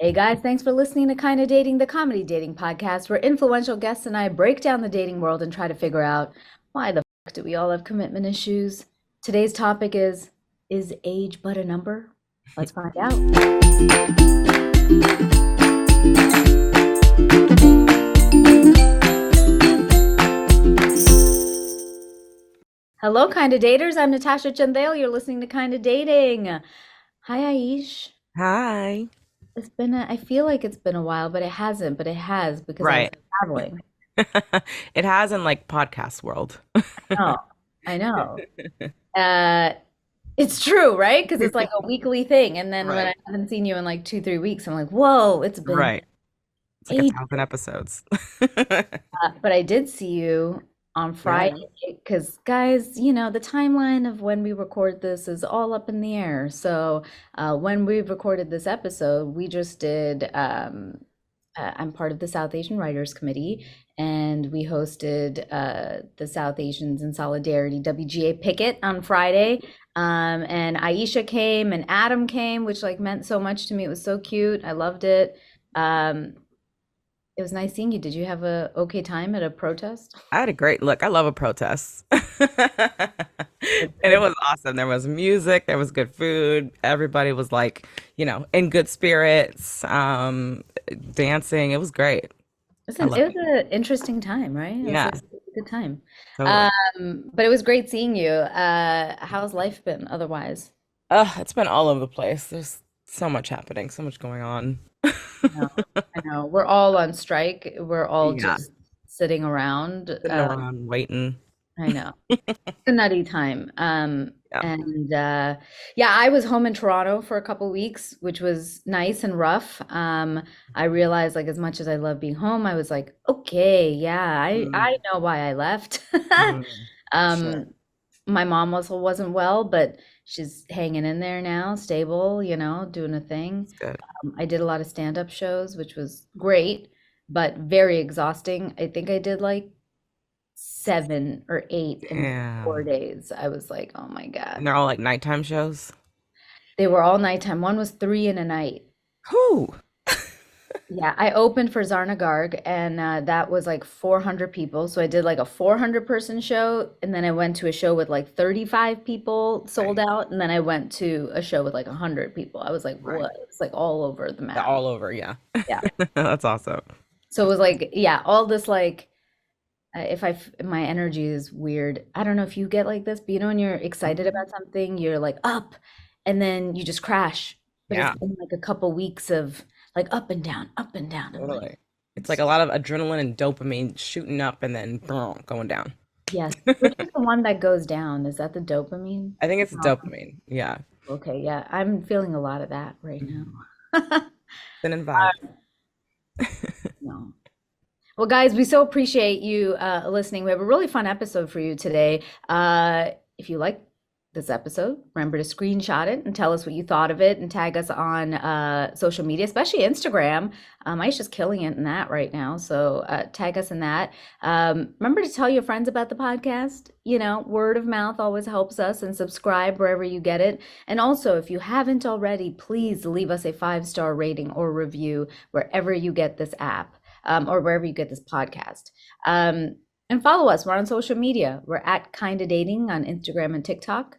Hey guys, thanks for listening to Kinda Dating, the comedy dating podcast where influential guests and I break down the dating world and try to figure out why the fuck do we all have commitment issues? Today's topic is age but a number? Let's find out. Hello, Kinda Daters. I'm Natasha Chandel. You're listening to Kinda Dating. Hi, Aish. Hi. I feel like it's been a while, but it hasn't, but it has because I was Right. traveling. It has in like podcast world. Oh, I know. Uh, it's true, right? Because it's like a weekly thing. And then when I Right. haven't seen you in like 2, 3 weeks, I'm like, whoa, it's been Right. It's like a ages. thousand episodes. But I did see you on Friday Yeah. because, guys, the timeline of when we record this is all up in the air. So when we recorded this episode, we just did. I'm part of the South Asian Writers Committee, and we hosted the South Asians in Solidarity WGA Picket on Friday. And Aisha came and Adam came, which like meant so much to me. It was so cute. I loved it. Um, it was nice seeing you. Did you have a okay time at a protest? I had a great look. I love a protest. It's And it good. was awesome. There was music, there was good food. Everybody was like, in good spirits, dancing. It was great. I Listen, it loved was it. an interesting time, right? It was Yeah, a good time. totally. But it was great seeing you. How's life been otherwise? It's been all over the place. There's so much happening, so much going on. No, I know. We're all on strike. We're all Yeah. just sitting around. Sitting around waiting. I know. It's a nutty time. Yeah. And yeah, I was home in Toronto for a couple weeks, which was nice and rough. I realized like as much as I love being home, I was like, okay, yeah, I Mm, know why I left. sure. Um, my mom also wasn't well, but she's hanging in there now, stable, doing a thing. It's good. I did a lot of stand-up shows, which was great, but very exhausting. I think I did like 7 or 8 in Yeah. 4 days. I was like, oh my And God. they're all like nighttime shows. They were all nighttime. One was 3 in a night. Who? Yeah, I opened for Zarna Garg, and that was like 400 people. So I did like a 400 person show, and then I went to a show with like 35 people sold Right. out, and then I went to a show with like 100 people. I was like, Right. what? It's like all over the They're map. all over. Yeah. Yeah. That's awesome. So it was like, yeah, all this like if my energy is weird. I don't know if you get like this, but when you're excited Mhm. about something, you're like up and then you just crash. But it's Yeah. been like a couple weeks of like up and down, up and down. I'm like, Totally. It's like a lot of adrenaline and dopamine shooting up and then boom, going down. yes. Which is the one that goes down? Is that the dopamine? I think it's No. dopamine. Yeah. Okay, yeah. I'm feeling a lot of that right Mhm. now. Sin and vibes. No. Well, guys, we so appreciate you listening. We have a really fun episode for you today. If you like this episode, remember to screenshot it and tell us what you thought of it and tag us on social media, especially Instagram. Aisha's killing it in that right now. So tag us in that. Remember to tell your friends about the podcast. Word of mouth always helps us, and subscribe wherever you get it. And also, if you haven't already, please leave us a 5-star rating or review wherever you get this app or wherever you get this podcast. And follow us. We're on social media. We're at Kinda Dating on Instagram and TikTok.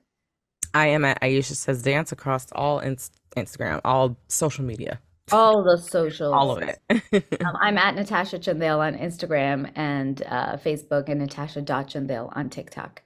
I am at Aisha Says Dance across all Instagram, all social media, All the all socials. of it. I'm at Natasha Chandel on Instagram and Facebook, and Natasha.Chandel on TikTok.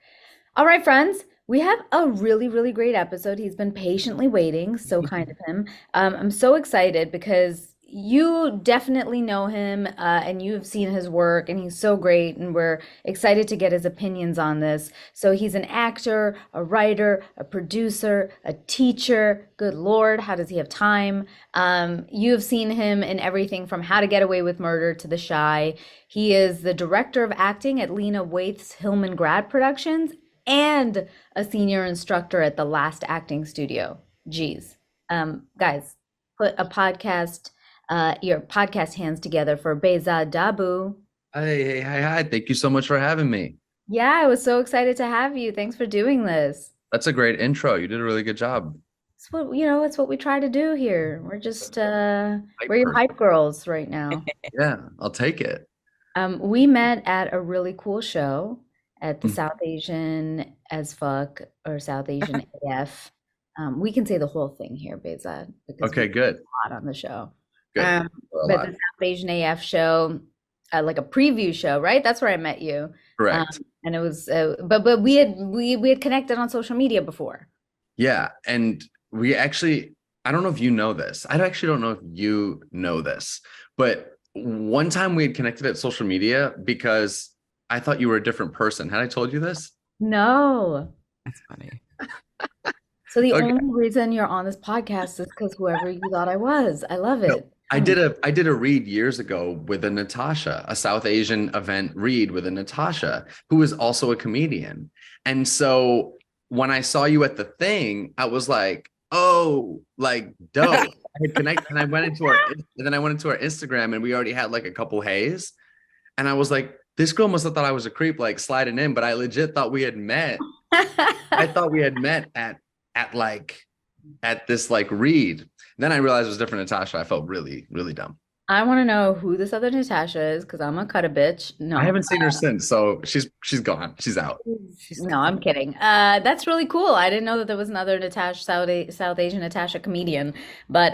All right, friends, we have a really, really great episode. He's been patiently waiting, so kind of him. I'm so excited because you definitely know him and you've seen his work, and he's so great. And we're excited to get his opinions on this. So, he's an actor, a writer, a producer, a teacher. Good Lord, how does he have time? You have seen him in everything from How to Get Away with Murder to The Shy. He is the director of acting at Lena Waithe's Hillman Grad Productions and a senior instructor at the Last Acting Studio. Geez. Guys, put your podcast hands together for Behzad Dabu. Hey, hey, hi, hi. Thank you so much for having me. Yeah, I was so excited to have you. Thanks for doing this. That's a great intro. You did a really good job. It's what, it's what we try to do here. We're just Hype we're your person. hype girls right now. Yeah, I'll take it. We met at a really cool show at the Mm. South Asian as fuck or South Asian AF. We can say the whole thing here, Behzad, because we Okay, good. a lot on the show. Good. Um, A but the lot. South Asian AF show, like a preview show, right? That's where I met you. Um, Correct. and it was, but we had connected on social media before. Yeah. And we actually, I don't know if you know this. I actually don't know if you know this, but one time we had connected at social media because I thought you were a different person. Had I told you this? No. That's funny. So the Okay. only reason you're on this podcast is because whoever you thought I was. I love No, it. I did a read years ago with a Natasha, a South Asian event read with a Natasha, who is also a comedian. And so when I saw you at the thing, I was like, oh, like dope. I had connected and I went into our Instagram and we already had like a couple hays. And I was like, this girl must have thought I was a creep, like sliding in, but I legit thought we had met. I thought we had met at like at this like read. Then I realized it was different Natasha. I felt really, really dumb. I want to know who this other Natasha is because I'm gonna cut a bitch. No, I haven't seen her since, so she's gone. She's out. no, I'm kidding. That's really cool. I didn't know that there was another Natasha, South Asian Natasha comedian. But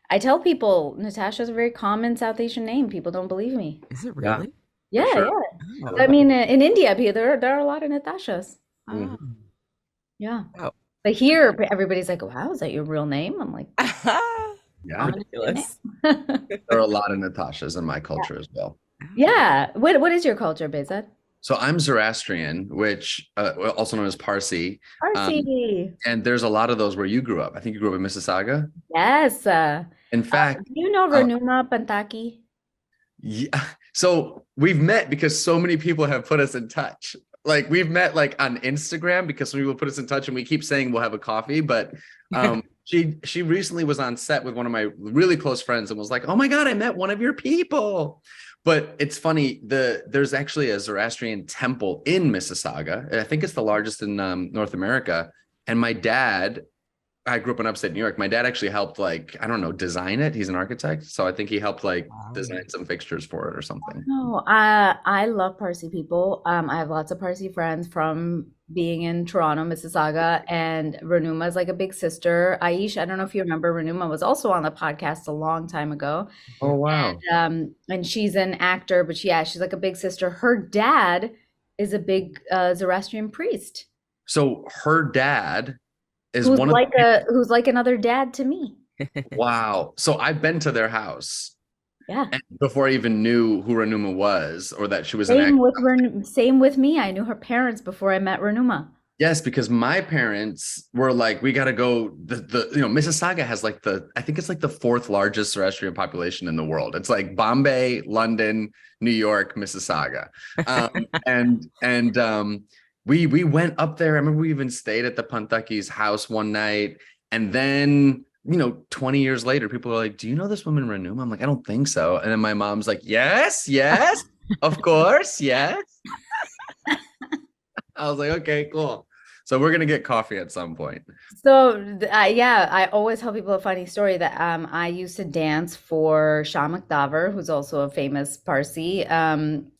I tell people Natasha's a very common South Asian name. People don't believe me. Is it Yeah, really? Yeah, sure. yeah. Oh. I mean, in India, there are a lot of Natashas. Oh. Yeah. Wow. But here, everybody's like, "Wow, is that your real name?" I'm like, Yeah, Ridiculous. there are a lot of Natashas in my culture as well. Yeah. What is your culture, Behzad? So I'm Zoroastrian, which also known as Parsi, Parsi. and there's a lot of those where you grew up. I think you grew up in Mississauga. Yes. In fact, Do you know uh, Ranuma Pantaki? yeah. So we've met because so many people have put us in touch. Like we've met like on Instagram because some people put us in touch and we keep saying we'll have a coffee. But she recently was on set with one of my really close friends and was like, oh my God, I met one of your people. But it's funny, there's actually a Zoroastrian temple in Mississauga. I think it's the largest in North America. And my dad, I grew up in upstate New York. My dad actually helped I don't know, design it. He's an architect. So I think he helped design some fixtures for it or something. No, I love Parsi people. I have lots of Parsi friends from being in Toronto, Mississauga, and Ranuma is like a big sister. Aisha, I don't know if you remember, Ranuma was also on the podcast a long time ago. Oh, wow. And she's an actor, but she's like a big sister. Her dad is a big Zoroastrian priest So her dad is who's one of like who's like another dad to me. wow. So I've been to their house Yeah. and before I even knew who Ranuma was or that she was an actor. Same with me. I knew her parents before I met Ranuma. Yes, because my parents were like, we got to go. Mississauga has I think it's like the fourth largest Zoroastrian population in the world. It's like Bombay, London, New York, Mississauga, and we went up there. I remember we even stayed at the Pantaki's house one night, and then 20 years later, people are like, "Do you know this woman Ranuma?" I'm like, "I don't think so." And then my mom's like, "Yes, yes, of course, yes." I was like, "Okay, cool." So we're gonna get coffee at some point. So I always tell people a funny story that I used to dance for Shah Davar, who's also a famous Parsi, and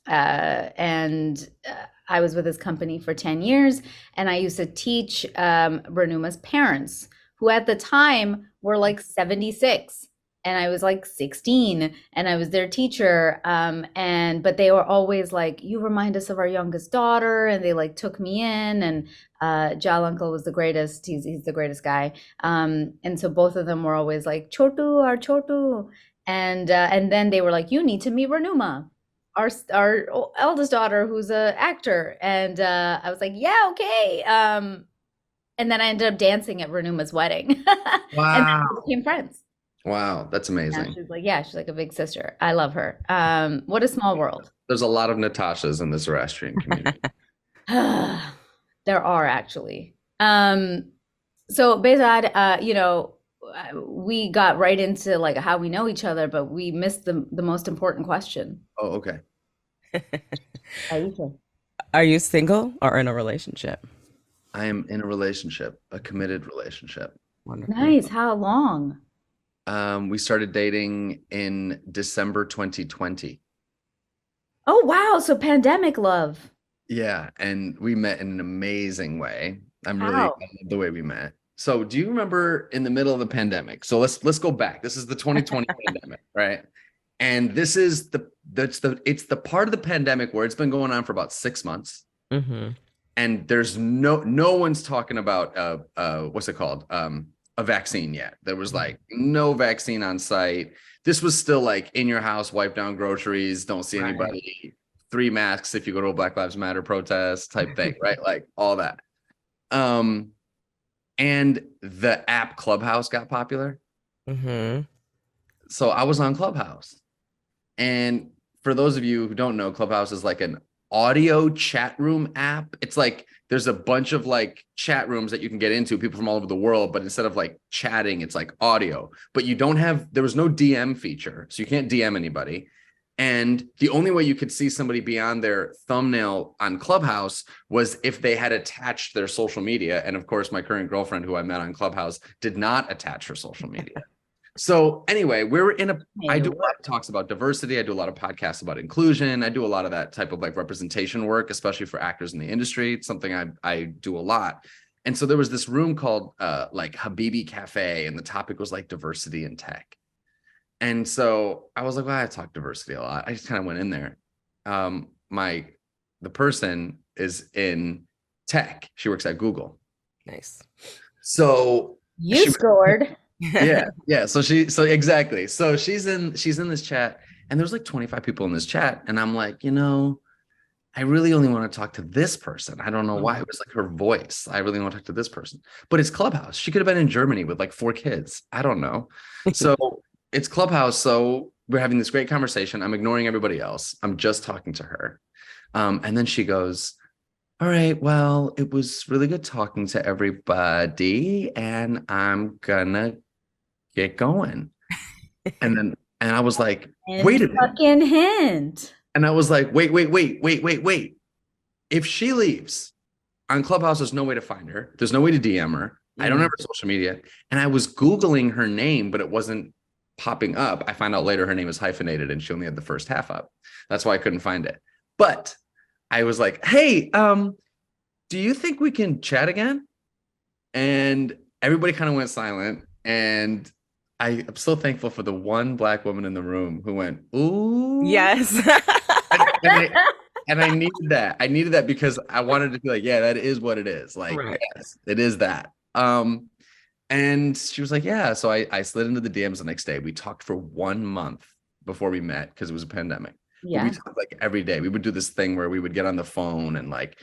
I was with his company for 10 years, and I used to teach Ranuma's parents, who at the time were like 76. And I was like 16 and I was their teacher. But they were always like, you remind us of our youngest daughter. And they like took me in, and Jal uncle was the greatest. He's the greatest guy. And so both of them were always like, Chotu, our Chotu. And then they were like, you need to meet Ranuma, our eldest daughter, who's an actor. And I was like, yeah, okay. And then I ended up dancing at Ranuma's wedding. And then we became friends. Wow, that's amazing. She's like a big sister. I love her. What a small world. There's a lot of Natashas in the Zoroastrian community. There are actually. So Behzad, we got right into like how we know each other, but we missed the most important question. Oh, okay. Aisha. Are you single or in a relationship? I am in a relationship, a committed relationship. Wonderful. Nice. How long? We started dating in December 2020. Oh, wow. So pandemic love. Yeah, and we met in an amazing way. I How? love the way we met. So, do you remember in the middle of the pandemic? So let's go back. This is the 2020 pandemic, right? And this is it's the part of the pandemic where it's been going on for about 6 months, Mm-hmm. and there's no one's talking about what's it called? A vaccine yet. There was like no vaccine on site. This was still like in your house, wipe down groceries, don't see Right. anybody, 3 masks if you go to a Black Lives Matter protest type thing, right? Like all that. Um, and the app Clubhouse got popular. Mm-hmm. So I was on Clubhouse. And for those of you who don't know, Clubhouse is like an audio chat room app. It's like there's a bunch of like chat rooms that you can get into, people from all over the world, but instead of like chatting, it's like audio. But there was no DM feature, so you can't DM anybody. And the only way you could see somebody beyond their thumbnail on Clubhouse was if they had attached their social media. And of course, my current girlfriend, who I met on Clubhouse, did not attach her social media. So anyway, I do a lot of talks about diversity. I do a lot of podcasts about inclusion. I do a lot of that type of like representation work, especially for actors in the industry. It's something I do a lot. And so there was this room called like Habibi Cafe, and the topic was like diversity in tech. And so I was like, well, I talk diversity a lot. I just kind of went in there. The person is in tech. She works at Google. Nice. So You scored. yeah. So exactly. So she's in this chat, and there's like 25 people in this chat. And I'm like, I really only want to talk to this person. I don't know why. It was like her voice. I really want to talk to this person. But it's Clubhouse. She could have been in Germany with like 4 kids. I don't know. So it's Clubhouse. So we're having this great conversation. I'm ignoring everybody else. I'm just talking to her. And then she goes, all right, well, it was really good talking to everybody, and I'm gonna get going. And I was like, wait a minute. Fucking hint. And I was like, wait. If she leaves on Clubhouse, there's no way to find her. There's no way to DM her. I don't have her social media. And I was Googling her name, but it wasn't popping up. I found out later her name is hyphenated and she only had the first half up. That's why I couldn't find it. But I was like, hey, do you think we can chat again? And everybody kind of went silent. And I am so thankful for the one Black woman in the room who went, ooh. Yes. and I needed that. I needed that because I wanted to be like, yeah, that is what it is. Like, right. Yes, it is that. And she was like, yeah. So I slid into the DMs the next day. We talked for 1 month before we met because it was a pandemic. Yeah. But we talked like every day. We would do this thing where we would get on the phone and like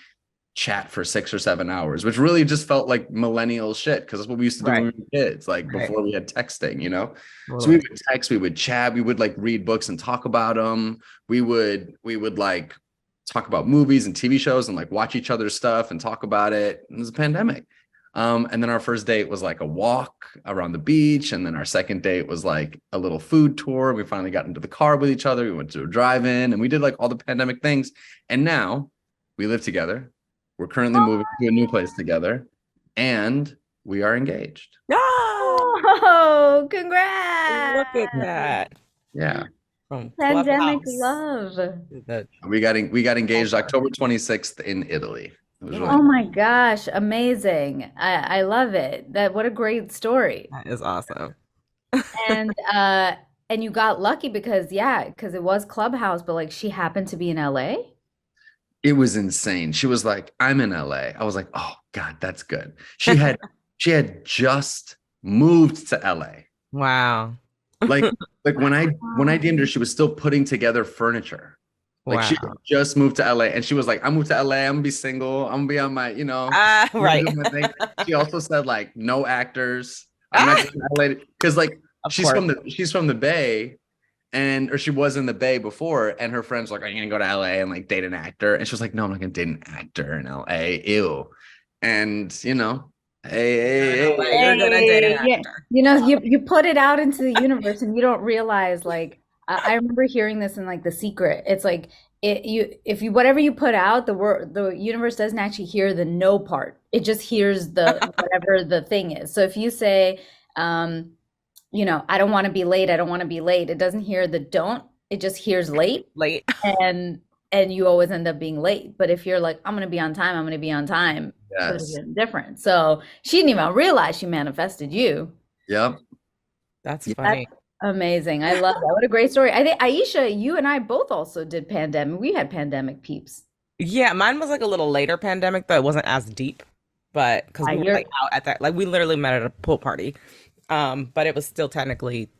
chat for 6 or 7 hours, which really just felt like millennial shit because that's what we used to do when we were kids, like before we had texting, So we would text, we would chat, we would like read books and talk about them. We would like talk about movies and TV shows and like watch each other's stuff and talk about it. And it was a pandemic. And then our first date was like a walk around the beach. And then our second date was like a little food tour. We finally got into the car with each other. We went to a drive-in and we did like all the pandemic things. And now we live together. We're currently moving to a new place together and we are engaged. Oh, congrats. Look at that. Yeah. From Pandemic Clubhouse love. We got engaged October 26th in Italy. It was really Oh my gosh, amazing. I love it. What a great story. That is awesome. And you got lucky because it was Clubhouse, but like she happened to be in LA. It was insane. She was like, I'm in LA. I was like, oh God, that's good. She had just moved to LA. Wow. Like when I DM'd her, she was still putting together furniture. Like she just moved to LA and she was like, I moved to LA, I'm gonna be single, I'm gonna be on my, right. She also said like no actors. I'm not going to LA because like she's from the Bay. Or she was in the Bay before, and her friends were like, "Are you gonna go to LA and like date an actor?" And she was like, "No, I'm not gonna date an actor in LA. Ew." And you're gonna date an actor. You put it out into the universe, and you don't realize like I remember hearing this in like The Secret. It's like if you whatever you put out, the universe doesn't actually hear the no part. It just hears the whatever the thing is. So if you say, um, I don't want to be late, I don't want to be late, it doesn't hear the don't, it just hears late, Late. and you always end up being late. But if you're like, I'm gonna be on time, I'm gonna be on time, could have Yes. been different. So she didn't even realize she manifested you. Yep. That's Yeah. That's funny. amazing. I love that. What a great story. I think Aisha, you and I both also did pandemic. We had pandemic peeps. Yeah, mine was like a little later pandemic, though it wasn't as deep, but because we were You're like out at that, like we literally met at a pool party. But it was still technically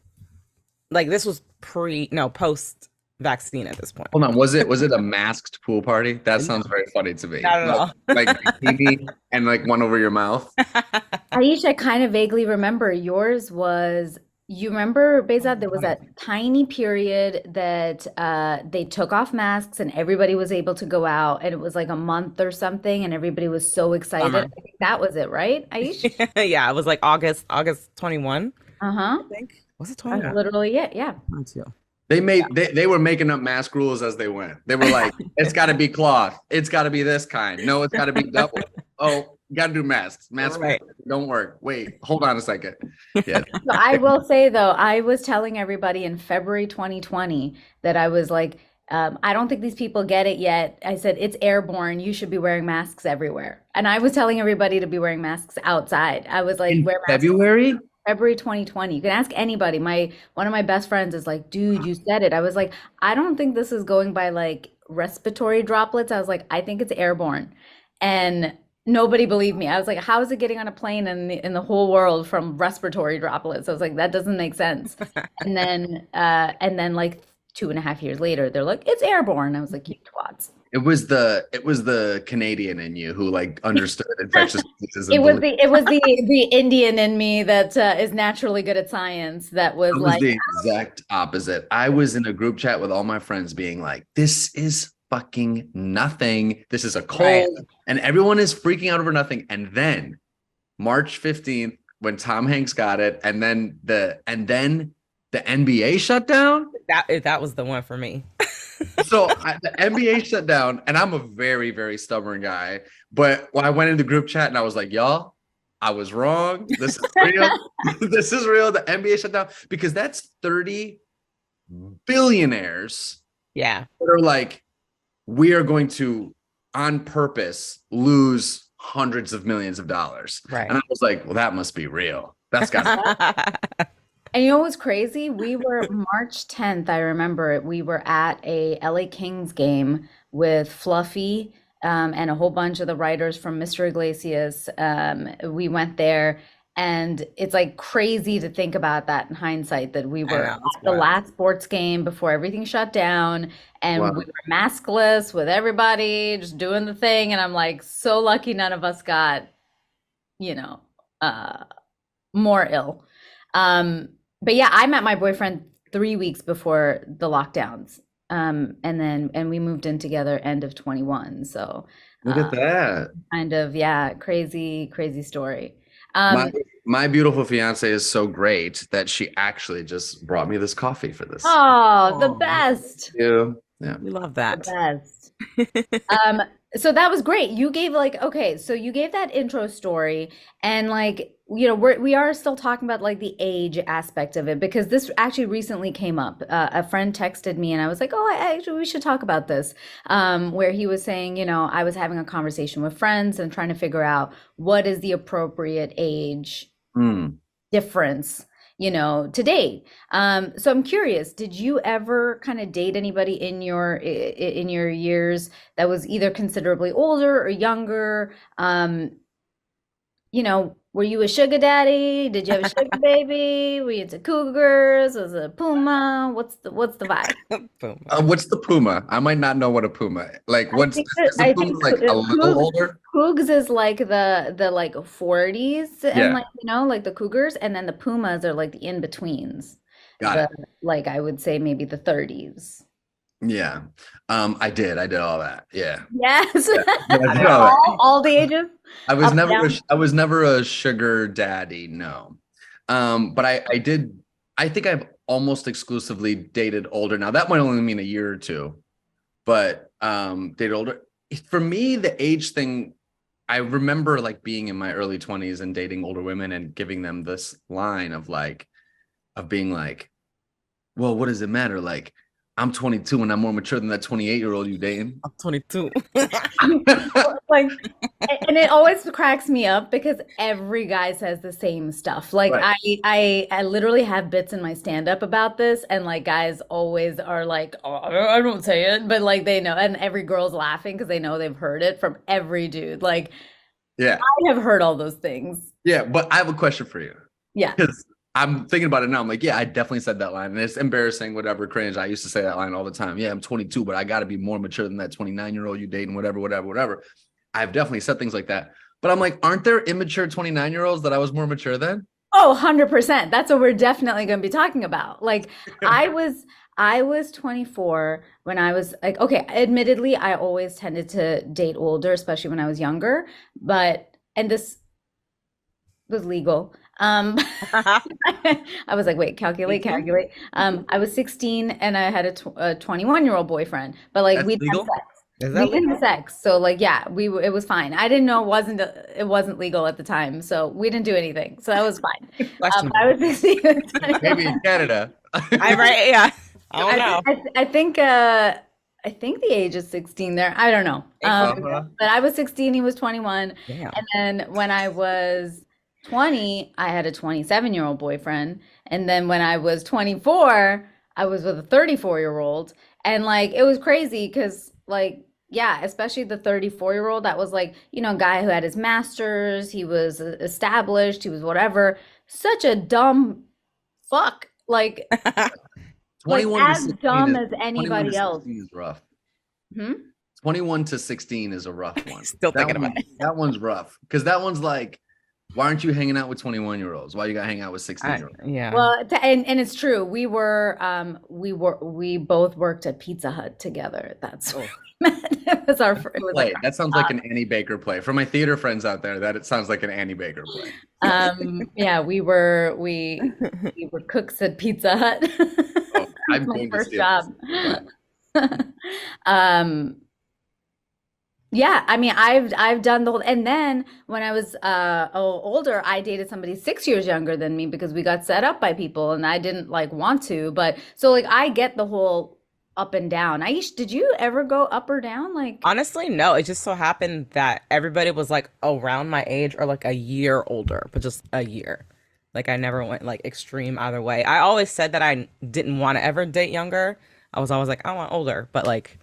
like this was no, post vaccine at this point. Hold on. Was it a masked pool party? That No, sounds very funny to me. not at all. Like bikini and like one over your mouth. Aisha, I kind of vaguely remember yours was, you remember, Behzad, there was that tiny period that they took off masks and everybody was able to go out, and it was like a month or something, and everybody was so excited. I Summer. think that was it, right, Aisha? Yeah, it was like August 21, Uh-huh. I think. Was it That's 21? literally it. Yeah. Mine too. They were making up mask rules as they went. They were like, it's got to be cloth. It's got to be this kind. No, it's got to be double. Oh, got to do masks. Masks Right. don't work. Wait, hold on a second. Yeah. So I will say though, I was telling everybody in February 2020 that I was like, I don't think these people get it yet. I said, it's airborne. You should be wearing masks everywhere. And I was telling everybody to be wearing masks outside. I was like, In wear masks. February? February 2020. You can ask anybody. One of my best friends is like, dude, you said it. I was like, I don't think this is going by like respiratory droplets. I was like, I think it's airborne. And nobody believed me. I was like, how is it getting on a plane in the whole world from respiratory droplets? I was like, that doesn't make sense. And then like 2.5 years later, they're like, it's airborne. I was like, you twats. It was the Canadian in you who like understood infectious diseases. It was the Indian in me that is naturally good at science that was It was like, the exact opposite. I was in a group chat with all my friends being like, this is fucking nothing. This is a cold. Right. And everyone is freaking out over nothing. And then March 15th, when Tom Hanks got it, and then the NBA shut down. That was the one for me. So the NBA shut down, and I'm a very, very stubborn guy. But when I went into the group chat and I was like, y'all, I was wrong. This is real. This is real. The NBA shut down because that's 30 billionaires Yeah. that are like, we are going to, on purpose, lose hundreds of millions of dollars. Right. And I was like, well, that must be real. That's got and you know what's crazy? We were March 10th, I remember it. We were at a LA Kings game with Fluffy and a whole bunch of the writers from Mr. Iglesias. We went there, and it's like crazy to think about that in hindsight, that we were know, at it's the wild. last sports game before everything shut down, and Wow. we were maskless with everybody just doing the thing. And I'm like, so lucky none of us got, you know, more ill. But yeah, I met my boyfriend 3 weeks before the lockdowns. And we moved in together end of 21. So Look at that. kind of, yeah, crazy, crazy story. My beautiful fiance is so great that she actually just brought me this coffee for this. Oh, the Aw. best. Yeah. Yeah. We love The that. best. So that was great. You gave like, okay, so you gave that intro story, and like, we are still talking about like the age aspect of it, because this actually recently came up. A friend texted me and I was like, oh, actually we should talk about this. Where he was saying, I was having a conversation with friends and trying to figure out what is the appropriate age Mm. difference, to date. So I'm curious, did you ever kind of date anybody in your years that was either considerably older or younger? Were you a sugar daddy? Did you have a sugar baby? Were you into cougars? Was it a puma? What's the vibe? Boom. What's the puma? I might not know what a puma. Like, what's think is the I puma think like a little older? Cougs is like the like 40s, and Yeah. like like the cougars, and then the pumas are like the in-betweens. Got it. Like I would say maybe the 30s. Yeah. I did all that. Yeah. Yes. Yeah, I did all that. All the ages. I Up, down. was never a sugar daddy, no. But I did I think I've almost exclusively dated older. Now that might only mean a year or two, but dated older. For me, the age thing, I remember like being in my early 20s and dating older women and giving them this line of like, of being like, well, what does it matter? Like, I'm 22 and I'm more mature than that 28-year-old you dating. I'm 22. Like, and it always cracks me up because every guy says the same stuff. Like Right. I literally have bits in my stand-up about this, and like guys always are like, oh, I don't say it, but like they know, and every girl's laughing because they know they've heard it from every dude. Like Yeah. I have heard all those things. Yeah. But I have a question for you. Yeah. Because I'm thinking about it now. I'm like, yeah, I definitely said that line. And it's embarrassing, whatever, cringe. I used to say that line all the time. Yeah, I'm 22, but I got to be more mature than that 29-year-old you dating, whatever, whatever, whatever. I've definitely said things like that. But I'm like, aren't there immature 29-year-olds that I was more mature than? Oh, 100%. That's what we're definitely going to be talking about. Like I was 24 when I was like, okay, admittedly, I always tended to date older, especially when I was younger, but and this was legal. I was like, wait, calculate, 18? calculate. I was 16 and I had a 21-year-old boyfriend, but like That's we didn't have legal. sex. Is We that didn't legal? have sex. So like, yeah, it was fine. I didn't know it wasn't legal at the time. So we didn't do anything. So that was fine. I Questionable. was 16 and Maybe 21. in Canada. I right, yeah. I don't I, know. I think the age is 16 there. I don't know. Uh-huh. But I was 16, he was 21. Damn. And then when I was 20, I had a 27-year-old boyfriend. And then when I was 24, I was with a 34-year-old. And like it was crazy because like yeah, especially the 34-year-old that was like, a guy who had his master's, he was established, he was whatever. Such a dumb fuck. Like 21 to as 16 dumb is as 21 to anybody else. 16 is rough. Hmm? 21 to 16 is a rough one. Still thinking about it. That one's rough. Because that one's like, why aren't you hanging out with 21-year-olds? Why you gotta hang out with 16-year-olds? Yeah. Well, and it's true. We both worked at Pizza Hut together. That's where we met. It was like Play. That sounds like an Annie Baker play. For my theater friends out there, that it sounds like an Annie Baker play. yeah, we were cooks at Pizza Hut. Oh, I'm My going to first see job. it. Um, yeah, I mean, I've done the whole, and then when I was older, I dated somebody 6 years younger than me because we got set up by people, and I didn't like want to, but so like I get the whole up and down. Aish, did you ever go up or down? Like, Honestly, no. It just so happened that everybody was like around my age or like a year older, but just a year. Like I never went like extreme either way. I always said that I didn't want to ever date younger. I was always like, I want older, but like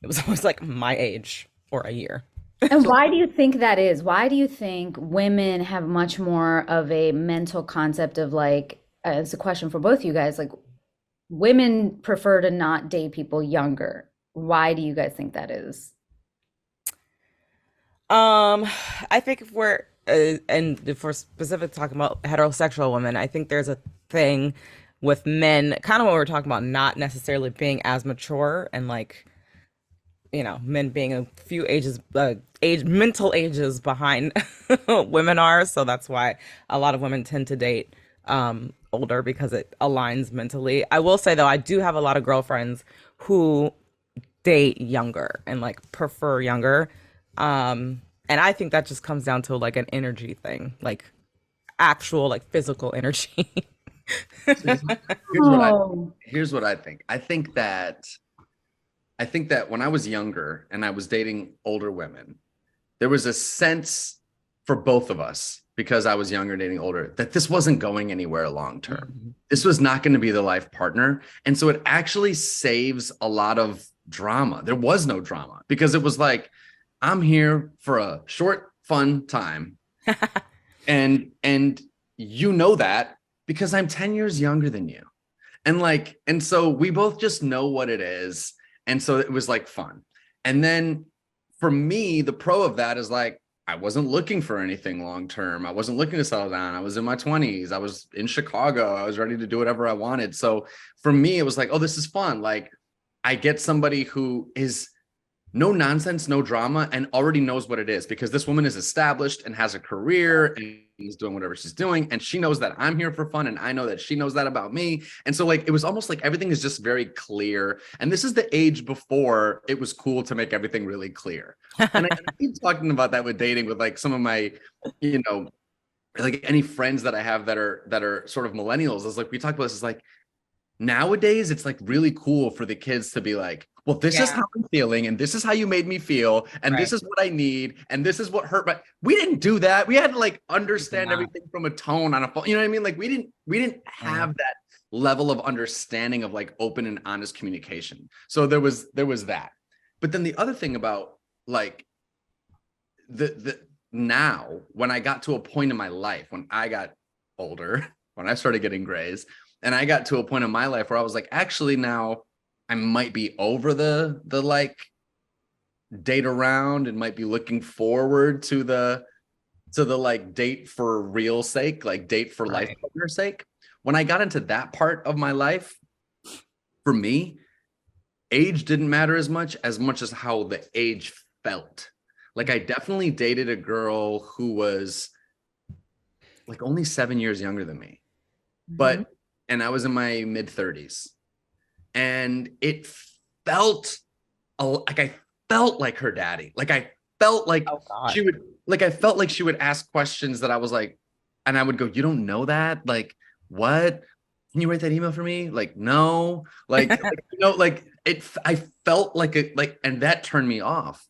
it was always like my age or a year. and So why do you think that is? Why do you think women have much more of a mental concept of like, it's a question for both you guys, like women prefer to not date people younger. Why do you guys think that is? Um, I think if we're and if we're specific talking about heterosexual women, I think there's a thing with men, kind of what we're talking about, not necessarily being as mature and like, men being a few ages, mental ages behind women are. So that's why a lot of women tend to date older because it aligns mentally. I will say though, I do have a lot of girlfriends who date younger and like prefer younger. And I think that just comes down to like an energy thing, like actual like physical energy. here's what I Oh, here's what I think. I think that when I was younger and I was dating older women, there was a sense for both of us because I was younger dating older that this wasn't going anywhere long term. Mhm. This was not going to be the life partner. And so it actually saves a lot of drama. There was no drama because it was like, I'm here for a short, fun time. And you know that because I'm 10 years younger than you. And so we both just know what it is. And so it was like fun. And then for me, the pro of that is like, I wasn't looking for anything long term. I wasn't looking to settle down. I was in my 20s. I was in Chicago. I was ready to do whatever I wanted. So for me, it was like, oh, this is fun. Like I get somebody who is no nonsense, no drama, and already knows what it is, because this woman is established and has a career and is doing whatever she's doing. And she knows that I'm here for fun. And I know that she knows that about me. And so like, it was almost like everything is just very clear. And this is the age before it was cool to make everything really clear. And I keep talking about that with dating with like some of my, you know, like any friends that I have that are sort of millennials. Is like, we talk about this, is like, nowadays it's like really cool for the kids to be like, well, this is how I'm feeling, and this is how you made me feel, and this is what I need, and this is what hurt. But we didn't do that. We had to like understand everything from a tone on a phone. You know what I mean? Like we didn't have that level of understanding of like open and honest communication. So there was that. But then the other thing about like the now, when I got to a point in my life, when I got older, when I started getting grays, and I got to a point in my life where I was like, actually now I might be over the like date around and might be looking forward to the like date for real sake, like date for life partner sake. When I got into that part of my life, for me, age didn't matter as much as how the age felt. Like I definitely dated a girl who was like only 7 years younger than me, but and I was in my mid 30s. And it felt like I felt like her daddy. Like I felt like she would, like I felt like she would ask questions that I was like, and I would go, you don't know that? Like, what? Can you write that email for me? Like, no, like, you know, like it, I felt like it, like, and that turned me off.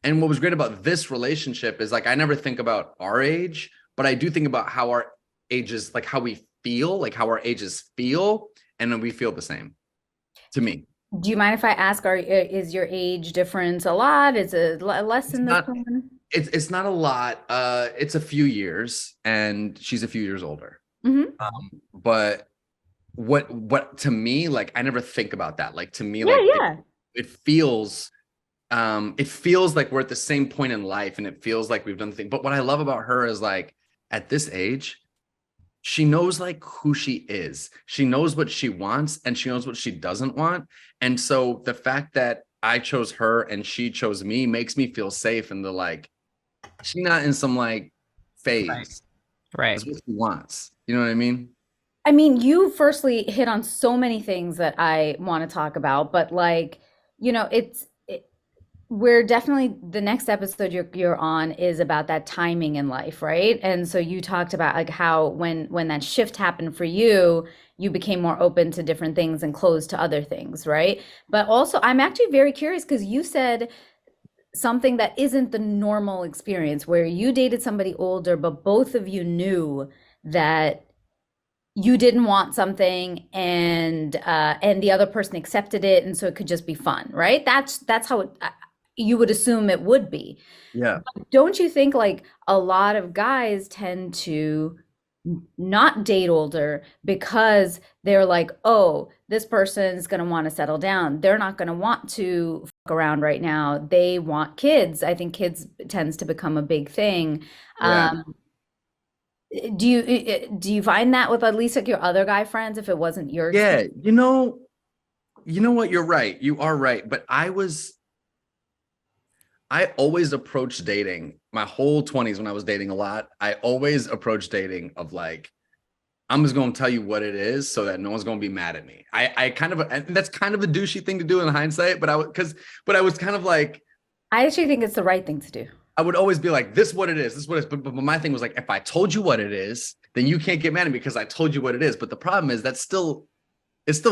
And what was great about this relationship is like, I never think about our age, but I do think about how our ages, like how we feel, like how our ages feel. And then we feel the same. To me. Do you mind if I ask, is your age difference a lot? Is it less than this one? It's not a lot. It's a few years, and she's a few years older. But what to me, like I never think about that. Like to me, it feels like we're at the same point in life, and it feels like we've done the thing. But what I love about her is like at this age, she knows like who she is. She knows what she wants and she knows what she doesn't want. And so the fact that I chose her and she chose me makes me feel safe. And the like, she's not in some like phase. Right. That's what she wants. You know what I mean? I mean, you firstly hit on so many things that I want to talk about, but like, you know, we're definitely, the next episode you're on is about that timing in life, right? And so you talked about like how when that shift happened for you, you became more open to different things and closed to other things, right? But also, I'm actually very curious because you said something that isn't the normal experience where you dated somebody older, but both of you knew that you didn't want something and the other person accepted it, and so it could just be fun, right? That's how you would assume it would be. Yeah. But don't you think like a lot of guys tend to not date older because they're like, oh, this person's going to want to settle down. They're not going to want to fuck around right now. They want kids. I think kids tends to become a big thing. Yeah. Do you find that with at least like your other guy friends, if it wasn't your experience? You know what? You're right. You are right. But I always approached dating my whole 20s when I was dating a lot. I always approached dating of like, I'm just going to tell you what it is so that no one's going to be mad at me. I kind of, and that's kind of a douchey thing to do in hindsight, but I was kind of like, I actually think it's the right thing to do. I would always be like, this is what it is. This is what it is. But my thing was like, if I told you what it is, then you can't get mad at me because I told you what it is. But the problem is it still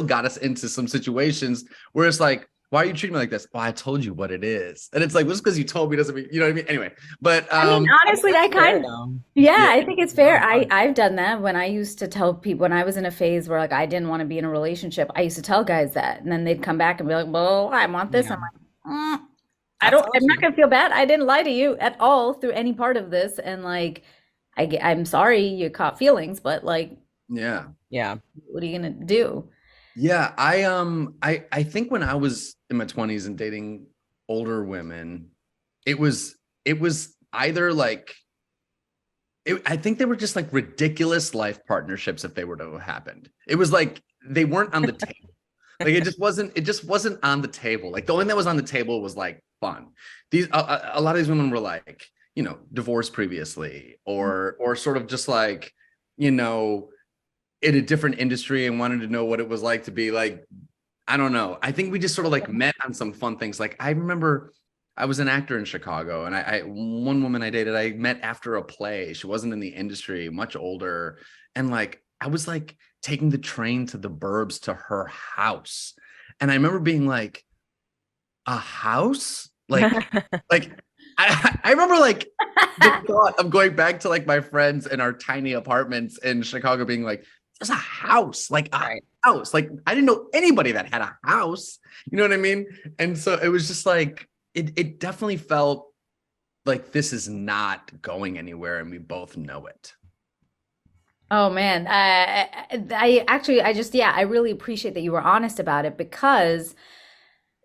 got us into some situations where it's like, why are you treating me like this? Well, I told you what it is. And it's like, just because you told me doesn't mean, you know what I mean? Anyway, but I mean, honestly, I kind of, I think it's fair. I've done that when I used to tell people, when I was in a phase where like I didn't want to be in a relationship, I used to tell guys that, and then they'd come back and be like, well, I want this. I'm like, I'm not gonna feel bad. I didn't lie to you at all through any part of this. And like, I'm sorry you caught feelings, but like, yeah. What are you gonna do? Yeah, I think when I was in my 20s and dating older women, it was either like, I think they were just like ridiculous life partnerships if they were to have happened. It was like they weren't on the table. Like it just wasn't on the table. Like the only thing that was on the table was like fun. A lot of these women were like, you know, divorced previously, or sort of just like, you know, in a different industry and wanted to know what it was like to be like, I don't know. I think we just sort of like met on some fun things. Like I remember I was an actor in Chicago, and I one woman I dated, I met after a play. She wasn't in the industry, much older. And like I was like taking the train to the burbs to her house. And I remember being like, a house? Like I remember like the thought of going back to like my friends in our tiny apartments in Chicago being like, there's a house, like a Right. house. Like I didn't know anybody that had a house. You know what I mean? And so it was just like it definitely felt like this is not going anywhere, and we both know it. Oh man, I actually, yeah, I really appreciate that you were honest about it because,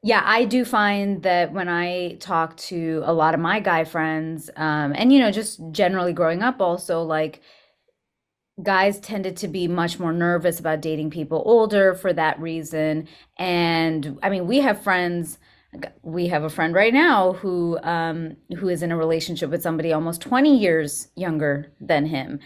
yeah, I do find that when I talk to a lot of my guy friends, and just generally growing up, also like guys tended to be much more nervous about dating people older for that reason. And I mean, we have a friend right now who is in a relationship with somebody almost 20 years younger than him.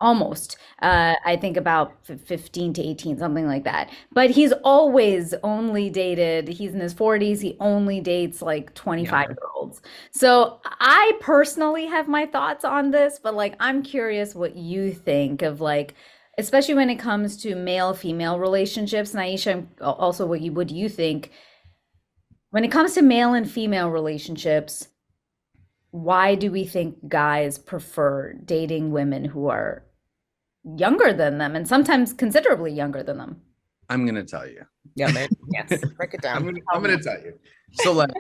Almost. I think about 15 to 18, something like that. But he's always only dated, he's in his 40s, he only dates like 25 Younger. year olds. So I personally have my thoughts on this, but like I'm curious what you think of like, especially when it comes to male female relationships. And Aisha, also what do you think when it comes to male and female relationships? Why do we think guys prefer dating women who are younger than them and sometimes considerably younger than them? I'm gonna tell you. Yeah, yes. Break it down. I'm gonna tell you. So like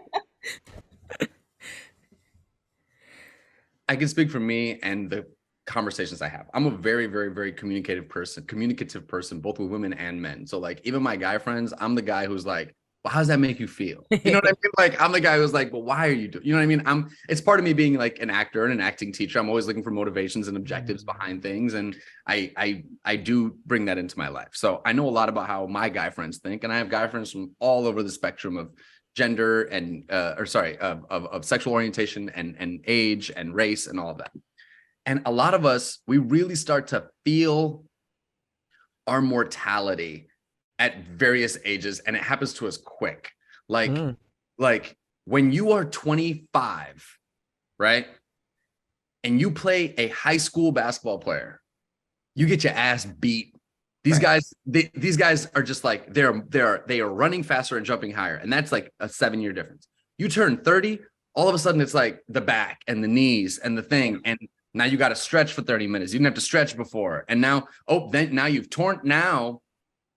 I can speak for me and the conversations I have. I'm a very, very, very communicative person, both with women and men. So like even my guy friends, I'm the guy who's like, well, how does that make you feel? You know what I mean? Like I'm the guy who's like, well, why are you doing? You know what I mean? It's part of me being like an actor and an acting teacher. I'm always looking for motivations and objectives behind things, and I do bring that into my life. So I know a lot about how my guy friends think, and I have guy friends from all over the spectrum of gender and of sexual orientation and age and race and all of that. And a lot of us, we really start to feel our mortality at various ages, and it happens to us quick. Like when you are 25, right? And you play a high school basketball player, you get your ass beat. These guys are just like they are running faster and jumping higher, and that's like a 7-year difference. You turn 30, all of a sudden it's like the back and the knees and the thing, and now you got to stretch for 30 minutes. You didn't have to stretch before, and now now you've torn. Now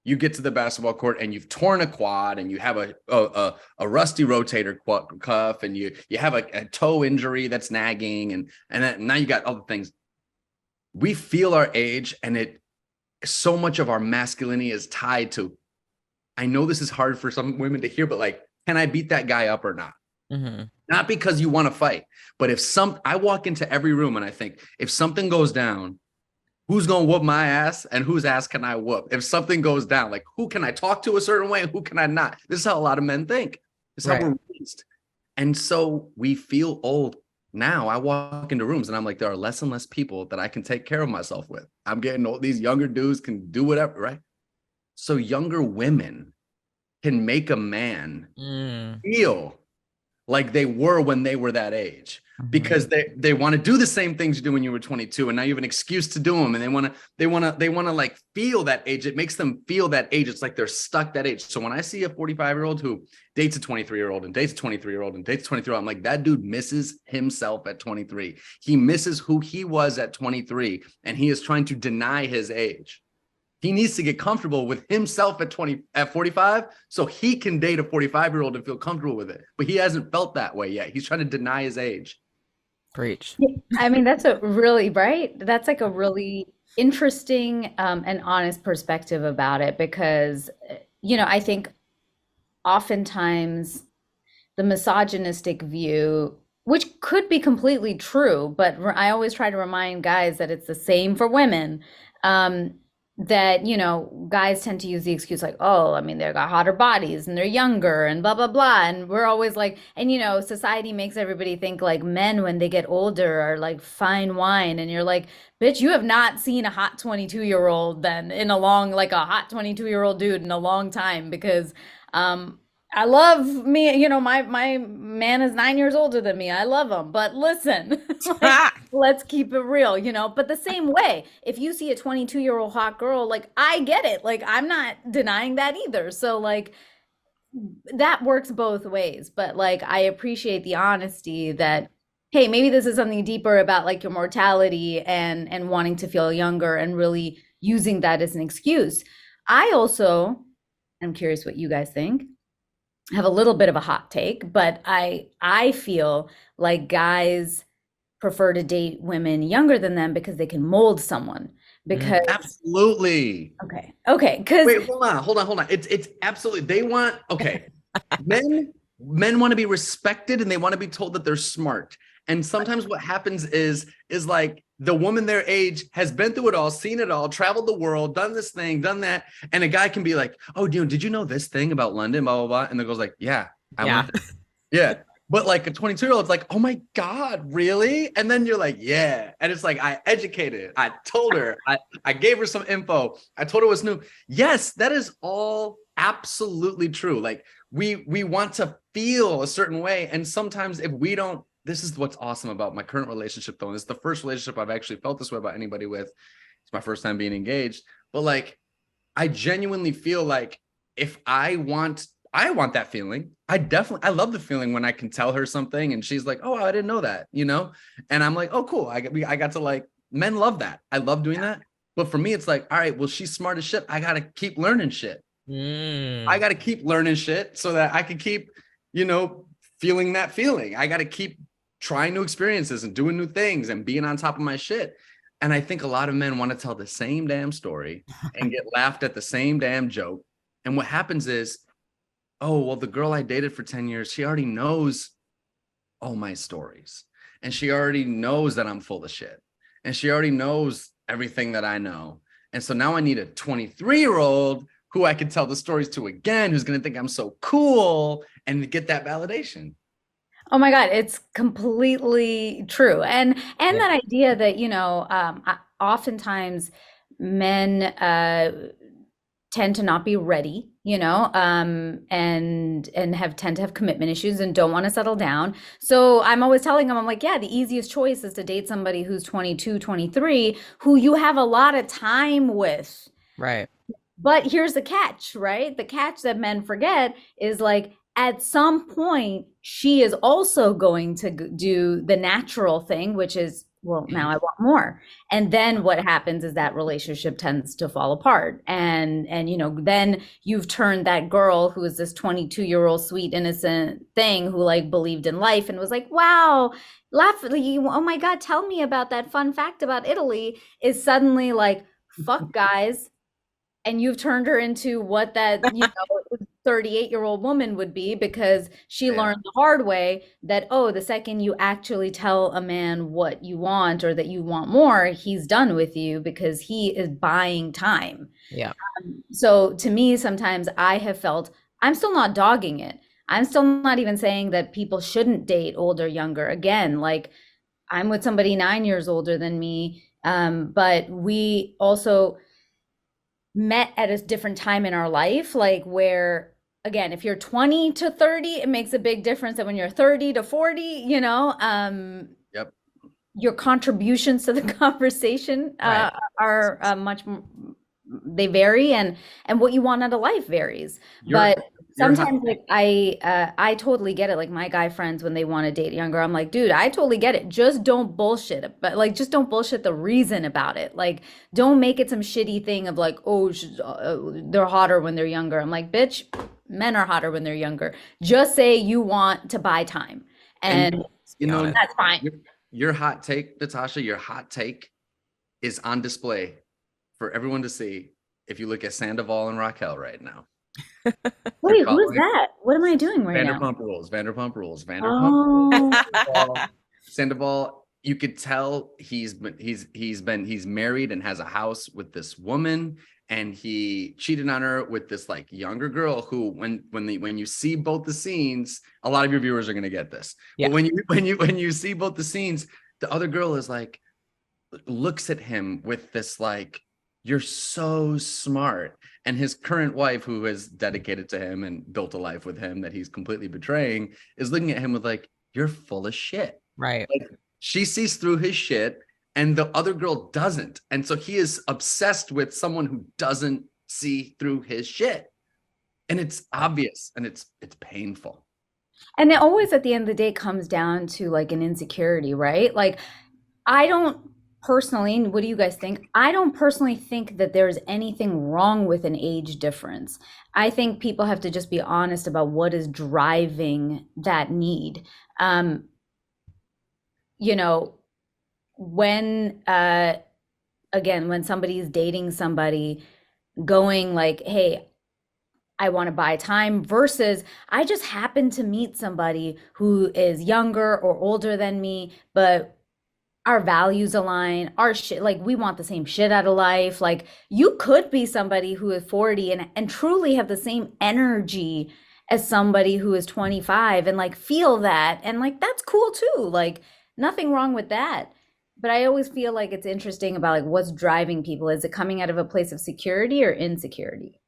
you get to the basketball court and you've torn a quad, and you have a rusty rotator cuff, and you have a toe injury that's nagging, and then now you got other things. We feel our age, and so much of our masculinity is tied to, I know this is hard for some women to hear, but like, can I beat that guy up or not? Mm-hmm. Not because you want to fight, but I walk into every room and I think, if something goes down, who's going to whoop my ass and whose ass can I whoop? If something goes down, like who can I talk to a certain way and who can I not? This is how a lot of men think. This is how we're raised. And so we feel old. Now I walk into rooms and I'm like, there are less and less people that I can take care of myself with. I'm getting old. These younger dudes can do whatever, right? So younger women can make a man feel like they were when they were that age, because they want to do the same things you do when you were 22, and now you have an excuse to do them, and they want to like feel that age. It makes them feel that age. It's like they're stuck that age. So when I see a 45-year-old who dates a 23-year-old and dates a 23-year-old and dates a 23-year-old, I'm like, that dude misses himself at 23. He misses who he was at 23, and he is trying to deny his age. He needs to get comfortable with himself at 45, so he can date a 45-year-old and feel comfortable with it. But he hasn't felt that way yet. He's trying to deny his age. Preach. I mean, that's that's like a really interesting and honest perspective about it because, I think oftentimes the misogynistic view, which could be completely true, but I always try to remind guys that it's the same for women. that, guys tend to use the excuse like, oh, I mean, they've got hotter bodies and they're younger and blah, blah, blah. And we're always like, and society makes everybody think like men when they get older are like fine wine. And you're like, bitch, you have not seen a hot 22-year-old then in like a hot 22-year-old dude in a long time because, I love me, my man is 9 years older than me. I love him. But listen, like, let's keep it real, But the same way, if you see a 22-year-old hot girl, like, I get it. Like, I'm not denying that either. So, like, that works both ways. But, like, I appreciate the honesty that, hey, maybe this is something deeper about, like, your mortality and wanting to feel younger and really using that as an excuse. I also, I'm curious what you guys think, have a little bit of a hot take, but I feel like guys prefer to date women younger than them because they can mold someone. Because Absolutely. okay, because Wait, hold on. It's absolutely, they want, okay. Men want to be respected and they want to be told that they're smart. And sometimes what happens is like the woman their age has been through it all, seen it all, traveled the world, done this thing, done that. And a guy can be like, oh, did you know this thing about London, blah, blah, blah. And the girl's like, yeah, I went there. Yeah. But like a 22-year-old's like, oh my God, really? And then you're like, yeah. And it's like, I educated, I told her, I gave her some info. I told her what's new. Yes, that is all absolutely true. Like we want to feel a certain way. And sometimes if we don't, this is what's awesome about my current relationship though. And it's the first relationship I've actually felt this way about anybody with. It's my first time being engaged. But like, I genuinely feel like if I want that feeling. I love the feeling when I can tell her something and she's like, oh, I didn't know that, And I'm like, oh, cool. I got to like, men love that. I love doing that. But for me, it's like, all right, well, she's smart as shit. I got to keep learning shit. I got to keep learning shit so that I can keep, feeling that feeling. I got to keep trying new experiences and doing new things and being on top of my shit. And I think a lot of men want to tell the same damn story and get laughed at the same damn joke. And what happens is, oh, well, the girl I dated for 10 years, she already knows all my stories. And she already knows that I'm full of shit. And she already knows everything that I know. And so now I need a 23-year-old who I can tell the stories to again, who's going to think I'm so cool and get that validation. Oh my God, it's completely true. And that idea that, oftentimes men tend to not be ready, and tend to have commitment issues and don't want to settle down. So I'm always telling them, I'm like, yeah, the easiest choice is to date somebody who's 22, 23, who you have a lot of time with. Right. But here's the catch, right? The catch that men forget is like, at some point, she is also going to do the natural thing, which is, well, now I want more. And then what happens is that relationship tends to fall apart. And then you've turned that girl who is this 22-year-old sweet, innocent thing who like believed in life and was like, wow, oh my God, tell me about that fun fact about Italy, is suddenly like, fuck guys. And you've turned her into what that 38-year-old woman would be, because she learned the hard way that, oh, the second you actually tell a man what you want or that you want more, he's done with you because he is buying time. Yeah. So to me, sometimes I have felt, I'm still not dogging it. I'm still not even saying that people shouldn't date older, younger. Again, like I'm with somebody 9 years older than me, but we also met at a different time in our life, like where, again, if you're 20 to 30, it makes a big difference than when you're 30 to 40, Yep. Your contributions to the conversation are much more, they vary, and what you want out of life varies. But sometimes like I totally get it. Like my guy friends, when they want to date younger, I'm like, dude, I totally get it. Just don't bullshit it. But like, just don't bullshit the reason about it. Like, don't make it some shitty thing of like, oh, they're hotter when they're younger. I'm like, bitch, men are hotter when they're younger. Just say you want to buy time, and that's fine. Your hot take, Natasha, your hot take is on display for everyone to see if you look at Sandoval and Raquel right now. Wait, who is that? What am I doing right now? Vanderpump Rules. Oh. Sandoval you could tell he's married and has a house with this woman, and he cheated on her with this like younger girl who, when you see both the scenes, a lot of your viewers are going to get this. Yeah. But when you see both the scenes, the other girl is like, looks at him with this like, you're so smart. And his current wife, who is dedicated to him and built a life with him that he's completely betraying, is looking at him with like, you're full of shit. Right. Like, she sees through his shit and the other girl doesn't. And so he is obsessed with someone who doesn't see through his shit. And it's obvious and it's painful. And it always at the end of the day comes down to like an insecurity, right? Like I don't personally, what do you guys think? I don't personally think that there's anything wrong with an age difference. I think people have to just be honest about what is driving that need. You know, when again, when somebody's dating somebody, going like, hey, I want to buy time versus I just happen to meet somebody who is younger or older than me, but our values align, our shit, like we want the same shit out of life. Like you could be somebody who is 40 and truly have the same energy as somebody who is 25 and like feel that. And like, that's cool too. Like nothing wrong with that. But I always feel like it's interesting about like what's driving people. Is it coming out of a place of security or insecurity?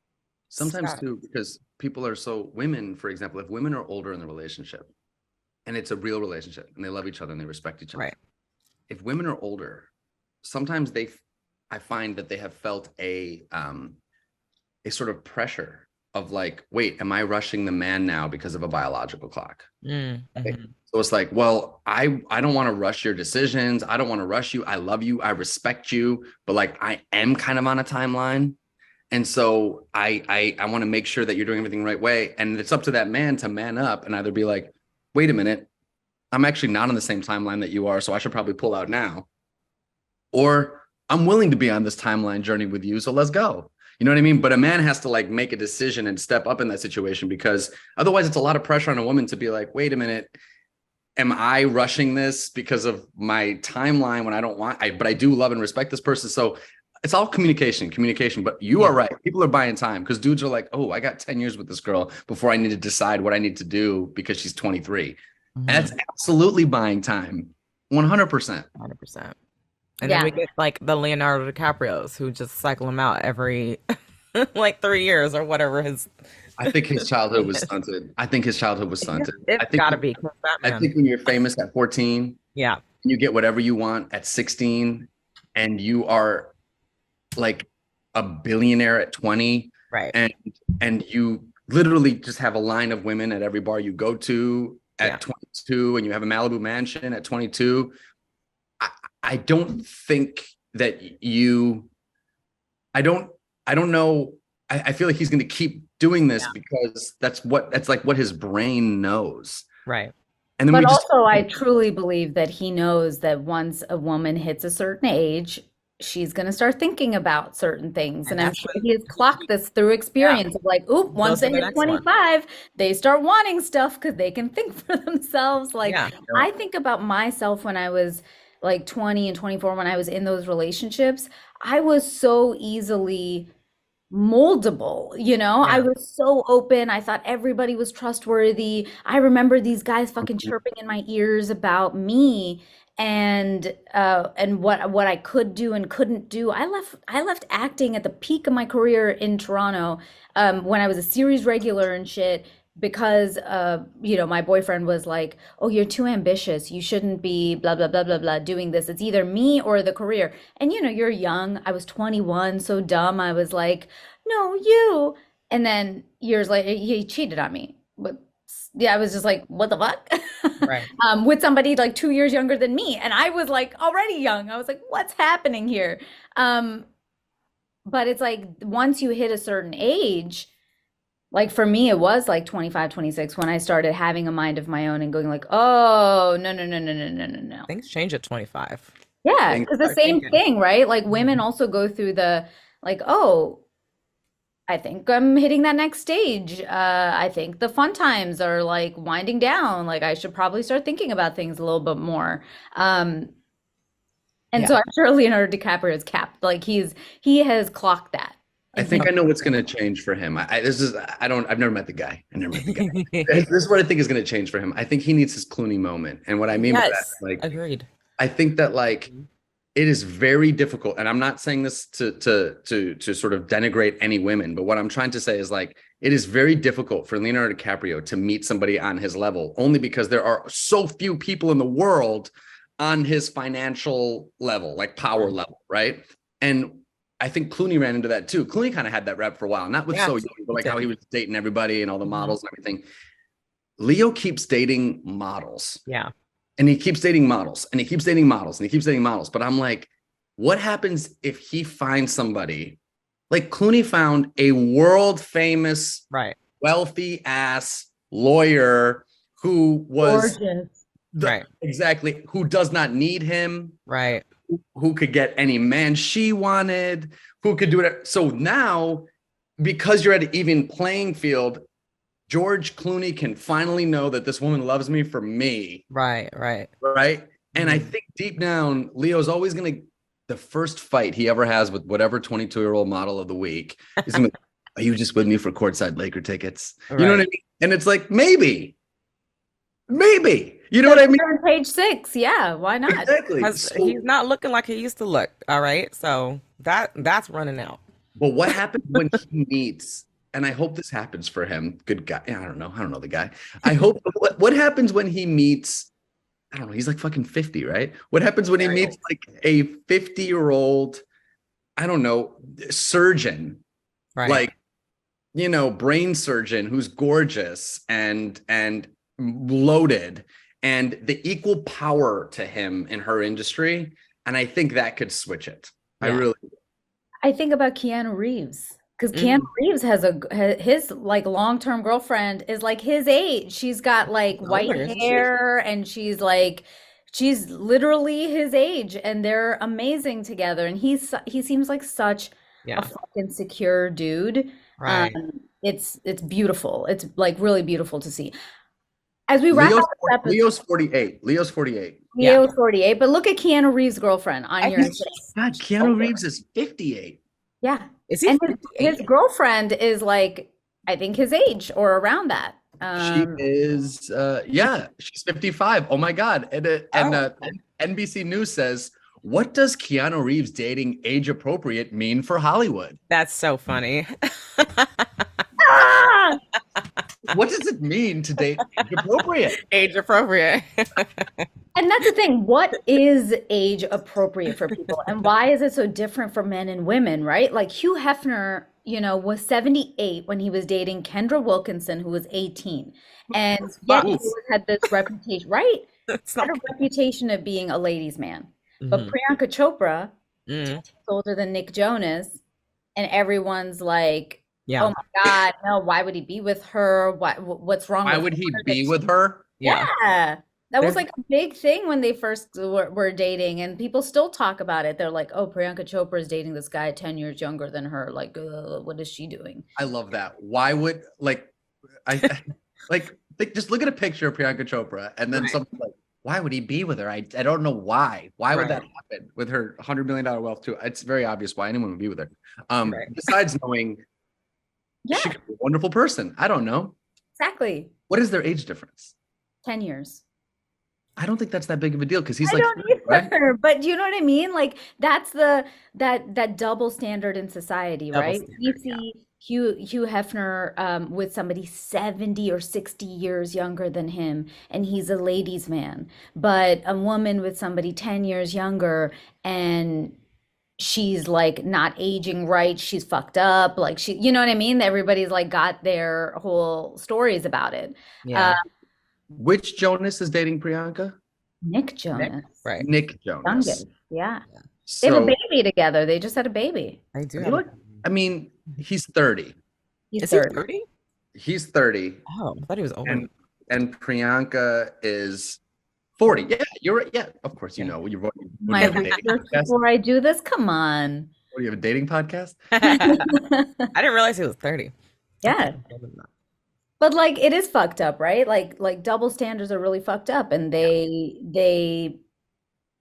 Sometimes too, because people are women, for example, if women are older in the relationship and it's a real relationship and they love each other and they respect each other. Right. If women are older, sometimes I find that they have felt a sort of pressure of like, wait, am I rushing the man now because of a biological clock? Mm-hmm. So it's like, well, I don't want to rush your decisions. I don't want to rush you. I love you. I respect you. But like, I am kind of on a timeline. And so I want to make sure that you're doing everything the right way. And it's up to that man to man up and either be like, wait a minute, I'm actually not on the same timeline that you are, so I should probably pull out now. Or I'm willing to be on this timeline journey with you, so let's go. You know what I mean? But a man has to like make a decision and step up in that situation, because otherwise it's a lot of pressure on a woman to be like, wait a minute, am I rushing this because of my timeline when I don't want, but I do love and respect this person. So it's all communication, but you are right. People are buying time because dudes are like, oh, I got 10 years with this girl before I need to decide what I need to do because she's 23. And that's absolutely buying time. 100%. 100%. And then we get like the Leonardo DiCaprios who just cycle him out every like 3 years or whatever his. I think his childhood was stunted. It's gotta be. I think when you're famous at 14, yeah, you get whatever you want at 16, and you are like a billionaire at 20, right? And you literally just have a line of women at every bar you go to at 22, and you have a Malibu mansion at 22. I don't think that I don't know. I feel like he's going to keep doing this because that's like what his brain knows. Right. And then but also I truly believe that he knows that once a woman hits a certain age, she's going to start thinking about certain things. And I'm sure he has clocked this through experience of like, oop, once they hit 25, they start wanting stuff because they can think for themselves. Like I think about myself when I was like 20 and 24, when I was in those relationships, I was so easily moldable, you know. I was so open. I thought everybody was trustworthy. I remember these guys fucking chirping in my ears about me and what I could do and couldn't do. I left acting at the peak of my career in Toronto when I was a series regular and shit, because you know, my boyfriend was like, oh, you're too ambitious, you shouldn't be blah blah blah blah blah doing this, it's either me or the career. And you know, you're young, I was 21, so dumb, I was like, no, you. And then years later he cheated on me. But yeah, I was just like, what the fuck? Right. With somebody like 2 years younger than me, and I was like already young. I was like, what's happening here? But it's like once you hit a certain age, like for me, it was like 25, 26 when I started having a mind of my own and going like, oh, no. Things change at 25. Yeah, because the same thing, right? Like women also go through the like, oh, I think I'm hitting that next stage. I think the fun times are like winding down. Like I should probably start thinking about things a little bit more. And so Yeah. I'm sure Leonardo DiCaprio is capped. Like he has clocked that. I And think he I know what's going to change for him. I've never met the guy. I never met the guy. This is what I think is going to change for him. I think he needs his Clooney moment. And what I mean by that, Yes, like, agreed. I think that like it is very difficult, and I'm not saying this to sort of denigrate any women, but what I'm trying to say is like it is very difficult for Leonardo DiCaprio to meet somebody on his level, only because there are so few people in the world on his financial level, like power level, right? And I think Clooney ran into that too. Clooney kind of had that rep for a while, not with Yeah, So Young, but he like how he did. was dating everybody and all the Mhm. models and everything. Leo keeps dating models. Yeah. And he keeps dating models and he keeps dating models and he keeps dating models. But I'm like, what happens if he finds somebody like Clooney found a world famous, Right. wealthy ass lawyer who was gorgeous. Right. exactly who does not need him, Right. who could get any man she wanted, who could do it. So now, because you're at an even playing field, George Clooney can finally know that this woman loves me for me. Right. Right. Right. And I Mhm. think deep down, Leo's always going to, the first fight he ever has with whatever 22-year-old model of the week is going to, are you just with me for courtside Laker tickets? You know what I Right. mean? And it's like, maybe, you know what I mean? They're on page 6. Yeah, why not? Exactly. Because he's not looking like he used to look. All right. So that's running out. But what happens when he meets, and I hope this happens for him, good guy. I don't know the guy. I hope, what happens when he meets, I don't know, he's like fucking 50, right? What happens when he Very meets old. like a 50-year-old, I don't know, surgeon, Right. like, brain surgeon who's gorgeous and loaded and the equal power to him in her industry. And I think that could switch it. I Yeah. really, I think about Keanu Reeves because Keanu Mm. Reeves his like long-term girlfriend is like his age. She's got like white Older, isn't she? hair and she's literally his age and they're amazing together. And he seems like such a Yeah. fucking secure dude. Um, Right. it's beautiful. It's like really beautiful to see. As we wrap Leo's up this episode, Leo's 48. Leo's 48. Yeah. Leo 48, but look at Keanu Reeves' girlfriend on I your think thing. she's God, Keanu older. Reeves is 58. Yeah. Is he And his 58? girlfriend is like, I think his age or around that. She is yeah, she's 55. Oh my God. Oh, NBC News says, what does Keanu Reeves dating age appropriate mean for Hollywood? that's so funny. Ah! What does it mean to date age appropriate? Age appropriate. And that's the thing. What is age appropriate for people? And why is it so different for men and women, right? Like Hugh Hefner, was 78 when he was dating Kendra Wilkinson, who was 18. And yet he Fuck. always had this reputation, right? It's Had not. a reputation of being a ladies' man. But Mhm. Priyanka Chopra Mm. is older than Nick Jonas, and everyone's like, Yeah. "Oh my God, no! Why would he be with her? What's wrong Why with would he her that be she?" with her? Yeah. Yeah, that was There's like a big thing when they first were dating, and people still talk about it. They're like, "Oh, Priyanka Chopra is dating this guy 10 years younger than her. Like, what is she doing?" I love that. Why would I like just look at a picture of Priyanka Chopra and then right. something like, why would he be with her? I don't know why. Why would that Right. happen with her $100 million wealth too? It's very obvious why anyone would be with her. Right. Besides knowing Yeah, she could be a wonderful person. I don't know. exactly. What is their age difference? 10 years. I don't think that's that big of a deal because he's I like, don't 30, right? either, but you know what I mean? Like that's that double standard in society, Double right? You standard. Yeah. see Hugh Hefner with somebody 70 or 60 years younger than him, and he's a ladies' man. But a woman with somebody 10 years younger and she's like not aging right, she's fucked up, like you know what I mean? Everybody's like got their whole stories about it. Uh, Yeah. Which Jonas is dating Priyanka? Nick Nick. Jonas, Right. Nick Jonas. youngest, yeah. Yeah. They have a So, baby together. They just had a baby. I do you have know a. what? I mean, he's 30. He's Is he 30. 30? He's 30. Oh, I thought he was older. And Priyanka is 40. Yeah, you're right. Yeah, of course, Yeah. you're what do you My have a dating research podcast? before I do this. Come on. What do you have a dating podcast? I didn't realize he was 30. I Yeah. thought he was older than that. But like it is fucked up, right? Like double standards are really fucked up and they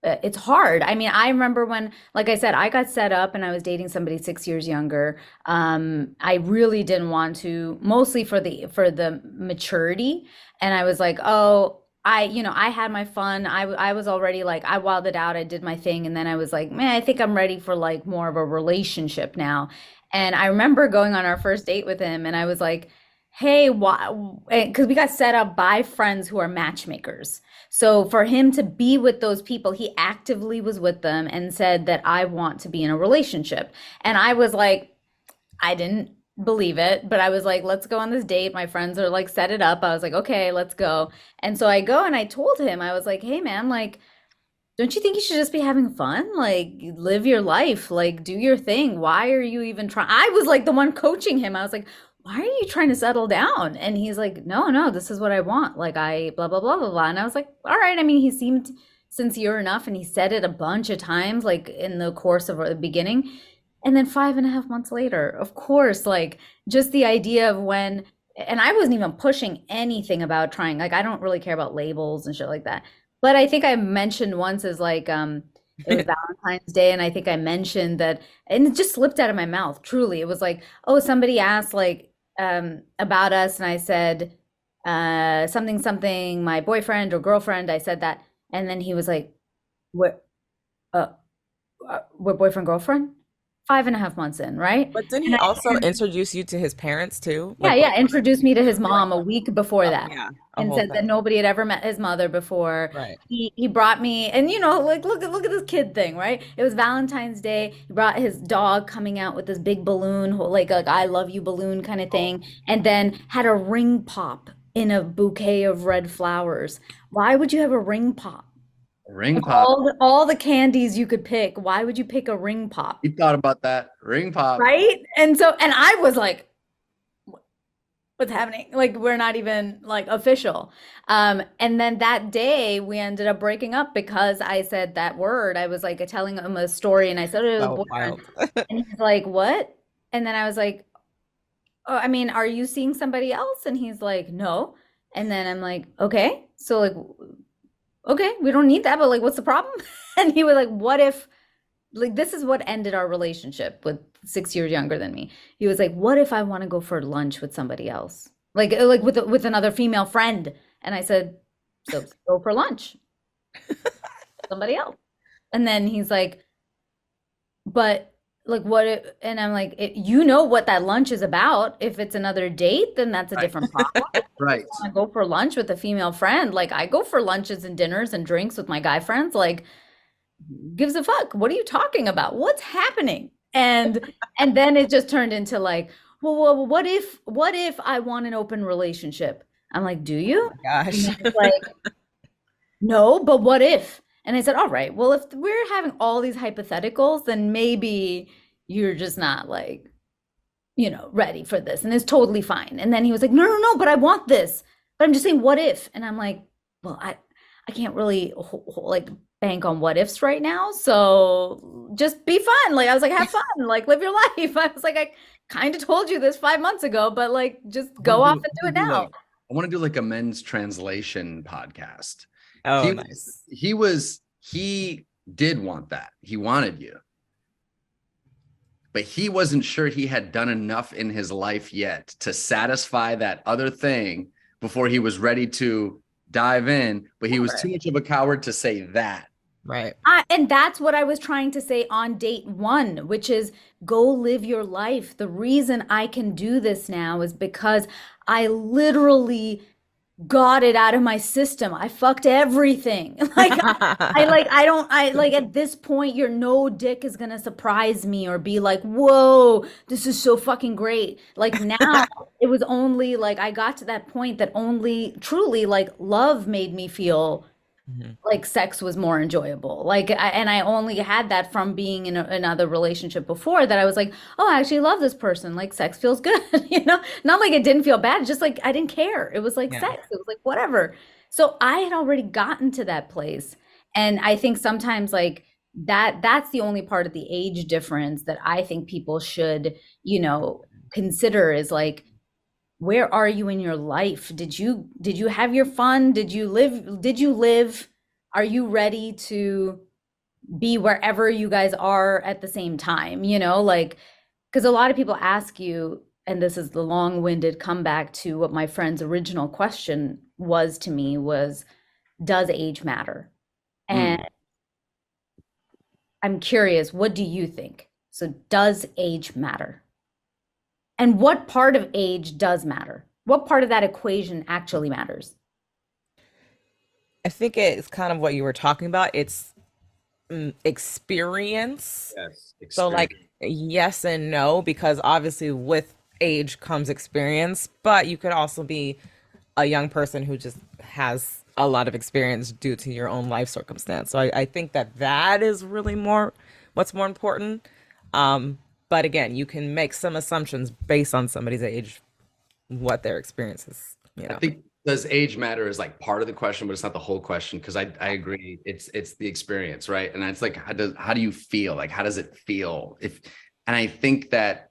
it's hard. I mean, I remember when, like I said, I got set up and I was dating somebody 6 years younger. I really didn't want to, mostly for the maturity. And I was like, oh, I had my fun. I was already like, I wilded it out. I did my thing. And then I was like, man, I think I'm ready for like more of a relationship now. And I remember going on our first date with him and I was like, hey, why? Because we got set up by friends who are matchmakers. So for him to be with those people, he actively was with them and said that I want to be in a relationship. And I was like, I didn't believe it, but I was like, let's go on this date. My friends are like, set it up. I was like, okay, let's go. And so I go and I told him, I was like, hey man, like, don't you think you should just be having fun? Like, live your life, like, do your thing. Why are you even trying? I was like the one coaching him. I was like, why are you trying to settle down? And he's like, no, no, this is what I want. Like, I blah, blah, blah, blah, blah. And I was like, all right. I mean, he seemed sincere enough and he said it a bunch of times, like in the course of the beginning. And then 5.5 months later, of course, like just the idea of when, and I wasn't even pushing anything about trying, like, I don't really care about labels and shit like that. But I think I mentioned once as like, it was Valentine's Day, and I think I mentioned that, and it just slipped out of my mouth. Truly, it was like, oh, somebody asked like about us, and I said something something, my boyfriend or girlfriend. I said that, and then he was like, "What? Uh, what boyfriend girlfriend?" 5.5 months in, right? But didn't And he I, also introduce you to his parents too? yeah, Like, yeah, introduced me to his mom a week before that yeah, a and whole said that thing. nobody had ever met his mother before. Right. He brought me, and like look at this kid thing, right? It was Valentine's Day. He brought his dog coming out with this big balloon, like I love you balloon kind of thing, and then had a ring pop in a bouquet of red flowers. Why would you have a ring pop? Ring Of pop. all the candies you could pick, why would you pick a ring pop? You thought about that. Ring pop. Right? And so, and I was like, what's happening? Like we're not even like official. And then that day we ended up breaking up because I said that word. I was like telling him a story and I said, oh, So boyfriend. wild. And he's like, what? And then I was like, oh, I mean, are you seeing somebody else? And he's like, no. And then I'm like, okay. So like, okay, we don't need that, but like, what's the problem? And he was like, what if, like, this is what ended our relationship with 6 years younger than me. He was like, what if I want to go for lunch with somebody else? Like with another female friend. And I said, so go for lunch, somebody else. And then he's like, but like what if, and I'm like, you know what that lunch is about. If it's another date, then that's a Right. different problem. If you Right. want to go for lunch with a female friend, like I go for lunches and dinners and drinks with my guy friends, like gives a fuck? What are you talking about? What's happening? And then it just turned into like, well, what if I want an open relationship? I'm like, do Oh you? my And gosh. then it's like, no, but what if? And I said, all right, well, if we're having all these hypotheticals, then maybe you're just not like, ready for this. And it's totally fine. And then he was like, no, no, no, but I want this. But I'm just saying, what if? And I'm like, well, I can't really like bank on what ifs right now. So just be fun. Like I was like, have fun, like live your life. I was like, I kind of told you this 5 months ago, but like just I want go to off do, and do it now. I want to do like a men's translation podcast. Oh, He nice. he did want that. He wanted you, but he wasn't sure he had done enough in his life yet to satisfy that other thing before he was ready to dive in. But he was too much of a coward to say that. Right. And that's what I was trying to say on date one, which is go live your life. The reason I can do this now is because I literally got it out of my system. I fucked everything. Like at this point, your no dick is gonna surprise me or be like, whoa, this is so fucking great. Like now it was only like I got to that point that only truly like love made me feel Mhm. like sex was more enjoyable. And I only had that from being in another relationship before that I was like, oh, I actually love this person. Like sex feels good, Not like it didn't feel bad, just like I didn't care. It was like Yeah. sex. It was like whatever. So I had already gotten to that place. And I think sometimes like that's the only part of the age difference that I think people should, consider is like where are you in your life? Did you have your fun? Did you live? Are you ready to be wherever you guys are at the same time, you know, like, because a lot of people ask you, and this is the long-winded comeback to what my friend's original question was to me was, does age matter? And Mm. I'm curious, what do you think? So does age matter? And what part of age does matter? What part of that equation actually matters? I think it's kind of what you were talking about. It's experience. Yes, So like experience. yes and no, because obviously with age comes experience, but you could also be a young person who just has a lot of experience due to your own life circumstance. So I think that that is really more what's more important. But again, you can make some assumptions based on somebody's age, what their experience is, you I know. think does age matter is like part of the question, but it's not the whole question. Because I agree, it's the experience, right? And it's like how do you feel? Like how does it feel? And I think that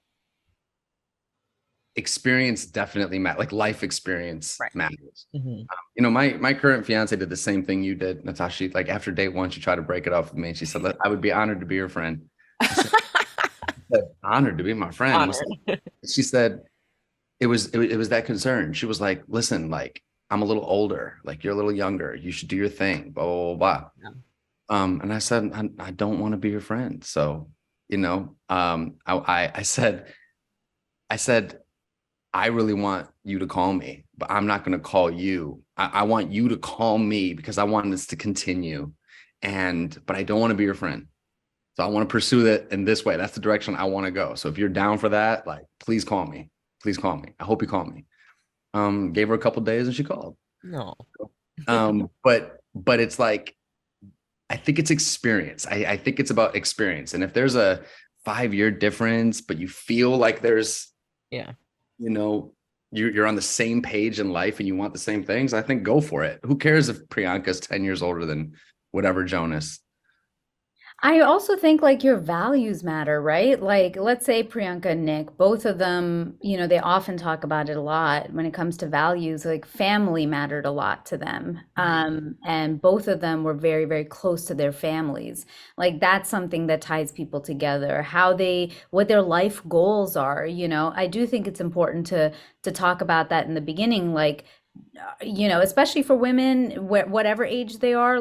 experience definitely matters. Like life experience Right. matters. Hmm. You know, my current fiance did the same thing you did, Natasha. Like after date one, she tried to break it off with me. And she said, I would be honored to be your friend. I said, honored to be my friend. Honored. She said, it was that concern. She was like, listen, like I'm a little older, like you're a little younger. You should do your thing, blah, blah, blah, blah. Yeah. And I said, I don't want to be your friend. So, I said, I really want you to call me, but I'm not going to call you. I want you to call me because I want this to continue. But I don't want to be your friend. So I want to pursue that in this way. That's the direction I want to go. So if you're down for that, like, please call me. Please call me. I hope you call me. Gave her a couple days and she called. No. But it's like, I think it's experience. I think it's about experience. And if there's a 5-year difference, but you feel like there's, Yeah. you know, you're on the same page in life and you want the same things, I think go for it. Who cares if Priyanka's 10 years older than whatever Jonas? I also think like your values matter, right? Like, let's say Priyanka and Nick, both of them, you know, they often talk about it a lot when it comes to values. Like, family mattered a lot to them. And both of them were very, very close to their families. Like, that's something that ties people together, what their life goals are, you know. I do think it's important to talk about that in the beginning, like, you know, especially for women, whatever age they are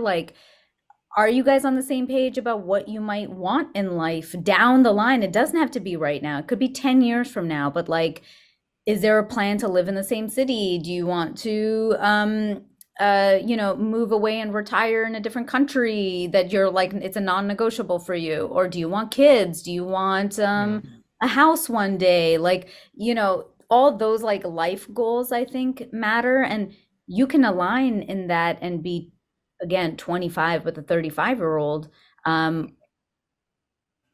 you guys on the same page about what you might want in life down the line? It doesn't have to be right now. It could be 10 years from now, but like, is there a plan to live in the same city? Do you want to you know, move away and retire in a different country that you're like it's a non-negotiable for you? Or do you want kids? Do you want Yeah. a house one day? Like, you know, all those like life goals I think matter, and you can align in that and be again 25 with a 35-year-old, um,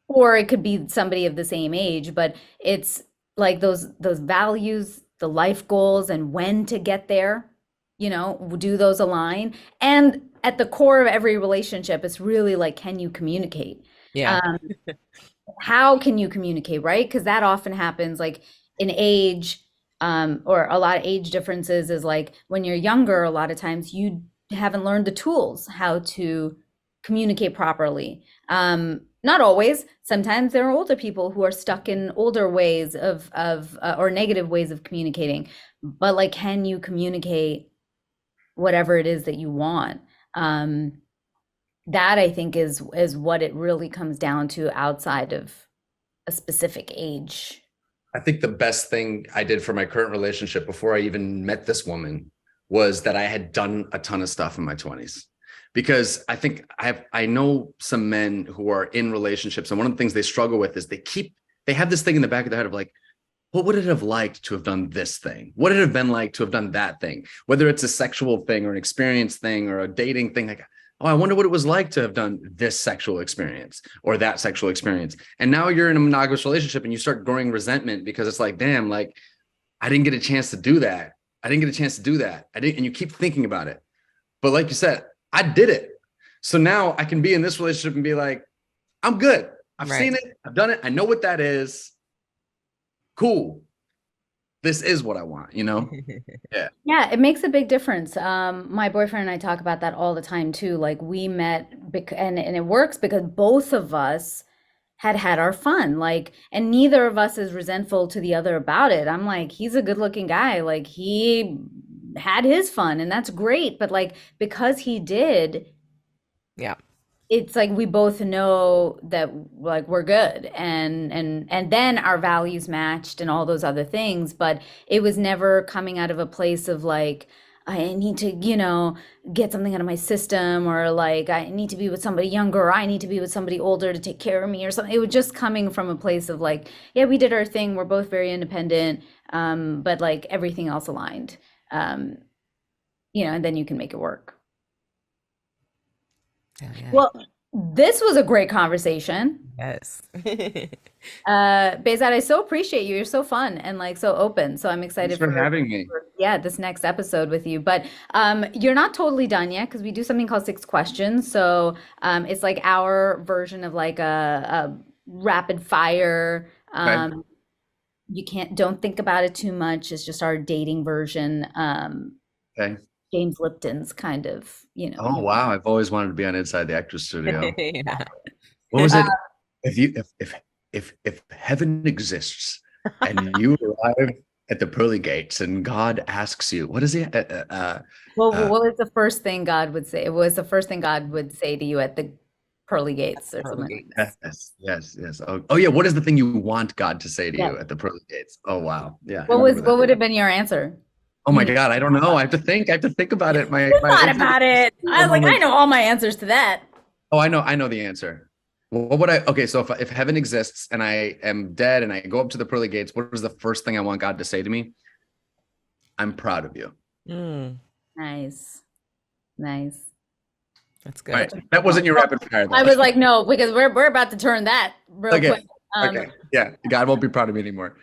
or it could be somebody of the same age, but it's like those values, the life goals, and when to get there, you know, do those align? And at the core of every relationship, it's really like, can you communicate? Yeah. Um, how can you communicate, right? Because that often happens like in age, or a lot of age differences is like when you're younger, a lot of times you haven't learned the tools how to communicate properly. Not always. Sometimes there are older people who are stuck in older ways of or negative ways of communicating. But like, can you communicate whatever it is that you want? Um, that I think is what it really comes down to outside of a specific age. I think the best thing I did for my current relationship before I even met this woman was that I had done a ton of stuff in my 20s. Because I think I know some men who are in relationships, and one of the things they struggle with is they have this thing in the back of their head of like, what would it have liked to have done this thing? What would it have been like to have done that thing? Whether it's a sexual thing or an experience thing or a dating thing, like, oh, I wonder what it was like to have done this sexual experience or that sexual experience. And now you're in a monogamous relationship and you start growing resentment because it's like, damn, like I didn't get a chance to do that. I didn't get a chance to do that. I didn't, and you keep thinking about it. But like you said, I did it. So now I can be in this relationship and be like, I'm good. I've Right. seen it. I've done it. I know what that is. Cool. this is what I want, you know? Yeah. Yeah, it makes a big difference. My boyfriend and I talk about that all the time too. Like we met and it works because both of us had our fun. Like, and neither of us is resentful to the other about it. I'm like, he's a good-looking guy. Like he had his fun and that's great. But like because he did, Yeah. it's like we both know that like we're good and then our values matched and all those other things, but it was never coming out of a place of like I need to, get something out of my system, or like I need to be with somebody younger, or I need to be with somebody older to take care of me or something. It was just coming from a place of like, yeah, we did our thing, we're both very independent, but like everything else aligned. um and then you can make it work. Hell yeah. Well, this was a great conversation. Yes. Behzad, I so appreciate you. You're so fun and like so open. So I'm Thanks excited for having me. yeah, this next episode with you. But you're not totally done yet because we do something called 6 questions. So it's like our version of like a rapid fire. Okay. You don't think about it too much. It's just our dating version. Okay. James Lipton's kind of, Oh wow, I've always wanted to be on Inside the Actors Studio. Yeah. What was it? If heaven exists and you arrive at the pearly gates and God asks you, what is it? Well, what was the first thing God would say? It was the first thing God would say to you at the pearly gates or Pearly something. gates. Yes. Oh yeah, what is the thing you want God to say to Yeah. you at the pearly gates? Oh wow, yeah. What would have been your answer? Oh my God, I don't know. I have to think. about it. You thought about it. I was like, I know all my answers to that. Oh, I know the answer. What would I? Okay, so if heaven exists and I am dead and I go up to the pearly gates, what is the first thing I want God to say to me? I'm proud of you. Mm, Nice. that's All right, good. that wasn't your rapid fire though. I was like, no, because we're about to turn that real Okay. quick. Okay. Yeah, God won't be proud of me anymore.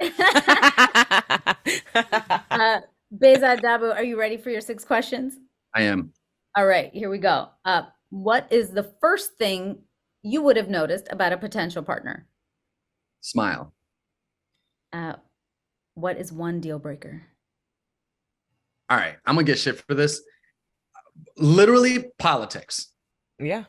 Behzad Dabu, are you ready for your 6 questions? I am. All right, here we go. What is the first thing you would have noticed about a potential partner? Smile. What is one deal breaker? All right, I'm gonna get shit for this. Literally politics. Yeah.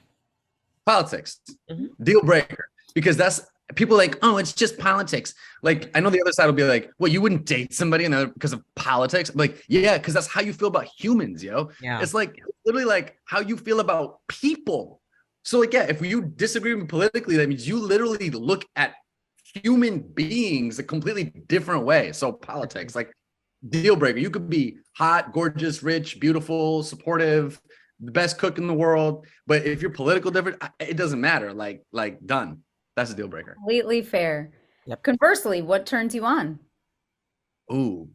Politics. Mhm. Deal breaker. Because that's people like, oh, it's just politics. Like, I know the other side will be like, well, you wouldn't date somebody because of politics. I'm like, yeah, because that's how you feel about humans, yo. Yeah. It's like literally like how you feel about people. So like, yeah, if you disagree with me politically, that means you literally look at human beings a completely different way. So politics, like deal breaker. You could be hot, gorgeous, rich, beautiful, supportive, the best cook in the world. But if you're political different, it doesn't matter. Like done. That's a deal breaker. Completely fair. Yep. Conversely, what turns you on? Ooh.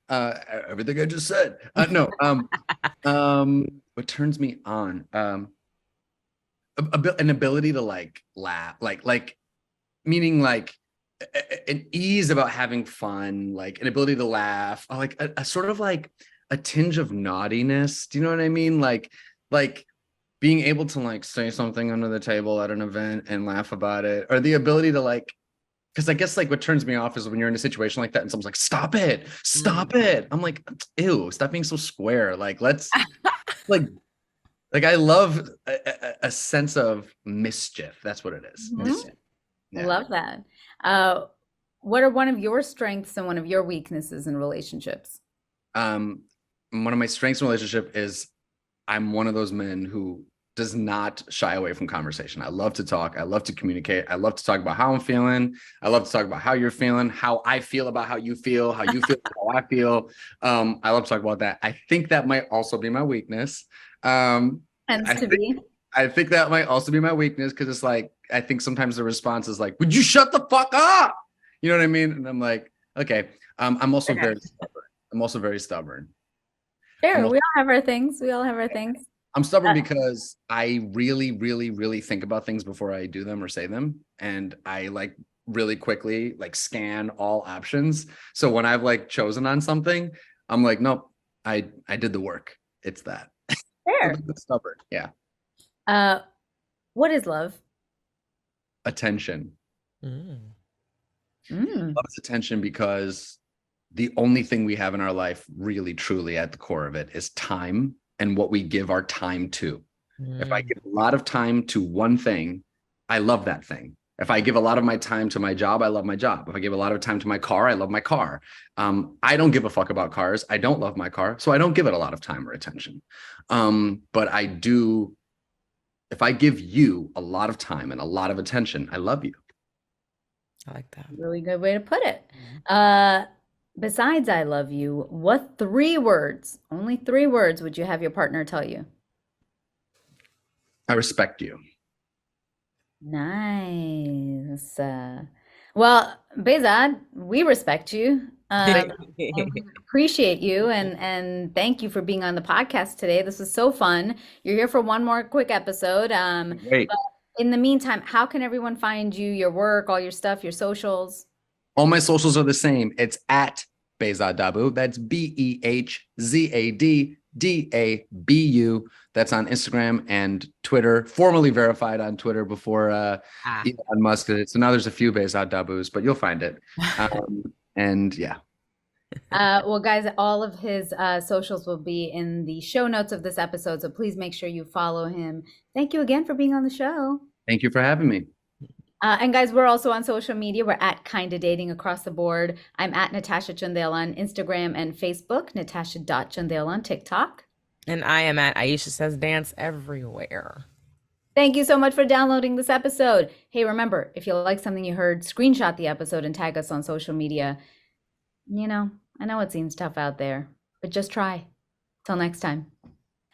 Everything I just said. No. What turns me on? An ability to like laugh, like meaning like an ease about having fun, like an ability to laugh, like a sort of like a tinge of naughtiness. Do you know what I mean? Like being able to like say something under the table at an event and laugh about it, or the ability to like, because I guess like what turns me off is when you're in a situation like that and someone's like, stop it. I'm like, ew, stop being so square. Like, let's like I love a sense of mischief. That's what it is. Mhm. Mischief. I Yeah. love that. What are one of your strengths and one of your weaknesses in relationships? One of my strengths in relationship is I'm one of those men who does not shy away from conversation. I love to talk. I love to communicate. I love to talk about how I'm feeling. I love to talk about how you're feeling, how I feel about how you feel about how I feel. I love to talk about that. I think that might also be my weakness. I think that might also be my weakness because it's like, I think sometimes the response is like, would you shut the fuck up? You know what I mean? And I'm like, okay. I'm also very stubborn. Fair. We all have our things. I'm stubborn because I really, really, really think about things before I do them or say them. And I like really quickly like scan all options. So when I've like chosen on something, I'm like, nope, I did the work. It's that. Fair. Stubborn. Yeah. What is love? Attention. Mm. Mm. Loves attention because the only thing we have in our life, really, truly at the core of it, is time and what we give our time to. If I give a lot of time to one thing, I love that thing. If I give a lot of my time to my job, I love my job. If I give a lot of time to my car, I love my car. I don't give a fuck about cars. I don't love my car, so I don't give it a lot of time or attention. But I do, if I give you a lot of time and a lot of attention, I love you. I like that. Really good way to put it. Besides I love you, what 3 words, only 3 words, would you have your partner tell you? I respect you. Nice. Well, Behzad, we respect you. And we appreciate you and thank you for being on the podcast today. This was so fun. You're here for one more quick episode. Great. But in the meantime, how can everyone find you, your work, all your stuff, your socials? All my socials are the same. It's at Behzad Dabu. That's BehzadDabu. That's on Instagram and Twitter. Formerly verified on Twitter before Elon Musk. So now there's a few Behzad Dabus, but you'll find it. And yeah. Well, guys, all of his socials will be in the show notes of this episode. So please make sure you follow him. Thank you again for being on the show. Thank you for having me. And guys, we're also on social media. We're at Kinda Dating across the board. I'm at Natasha Chandel on Instagram and Facebook, Natasha.Chandel on TikTok. And I am at Aisha Says Dance everywhere. Thank you so much for downloading this episode. Hey, remember, if you like something you heard, screenshot the episode and tag us on social media. You know, I know it seems tough out there, but just try. Till next time.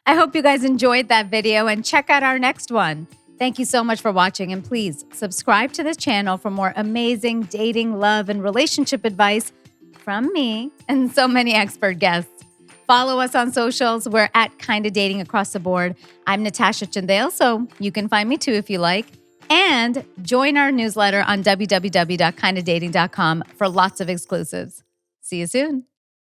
I hope you guys enjoyed that video and check out our next one. Thank you so much for watching, and please subscribe to this channel for more amazing dating, love, and relationship advice from me and so many expert guests. Follow us on socials. We're at Kinda Dating across the board. I'm Natasha Chandel, so you can find me too if you like. And join our newsletter on www.kindadating.com for lots of exclusives. See you soon.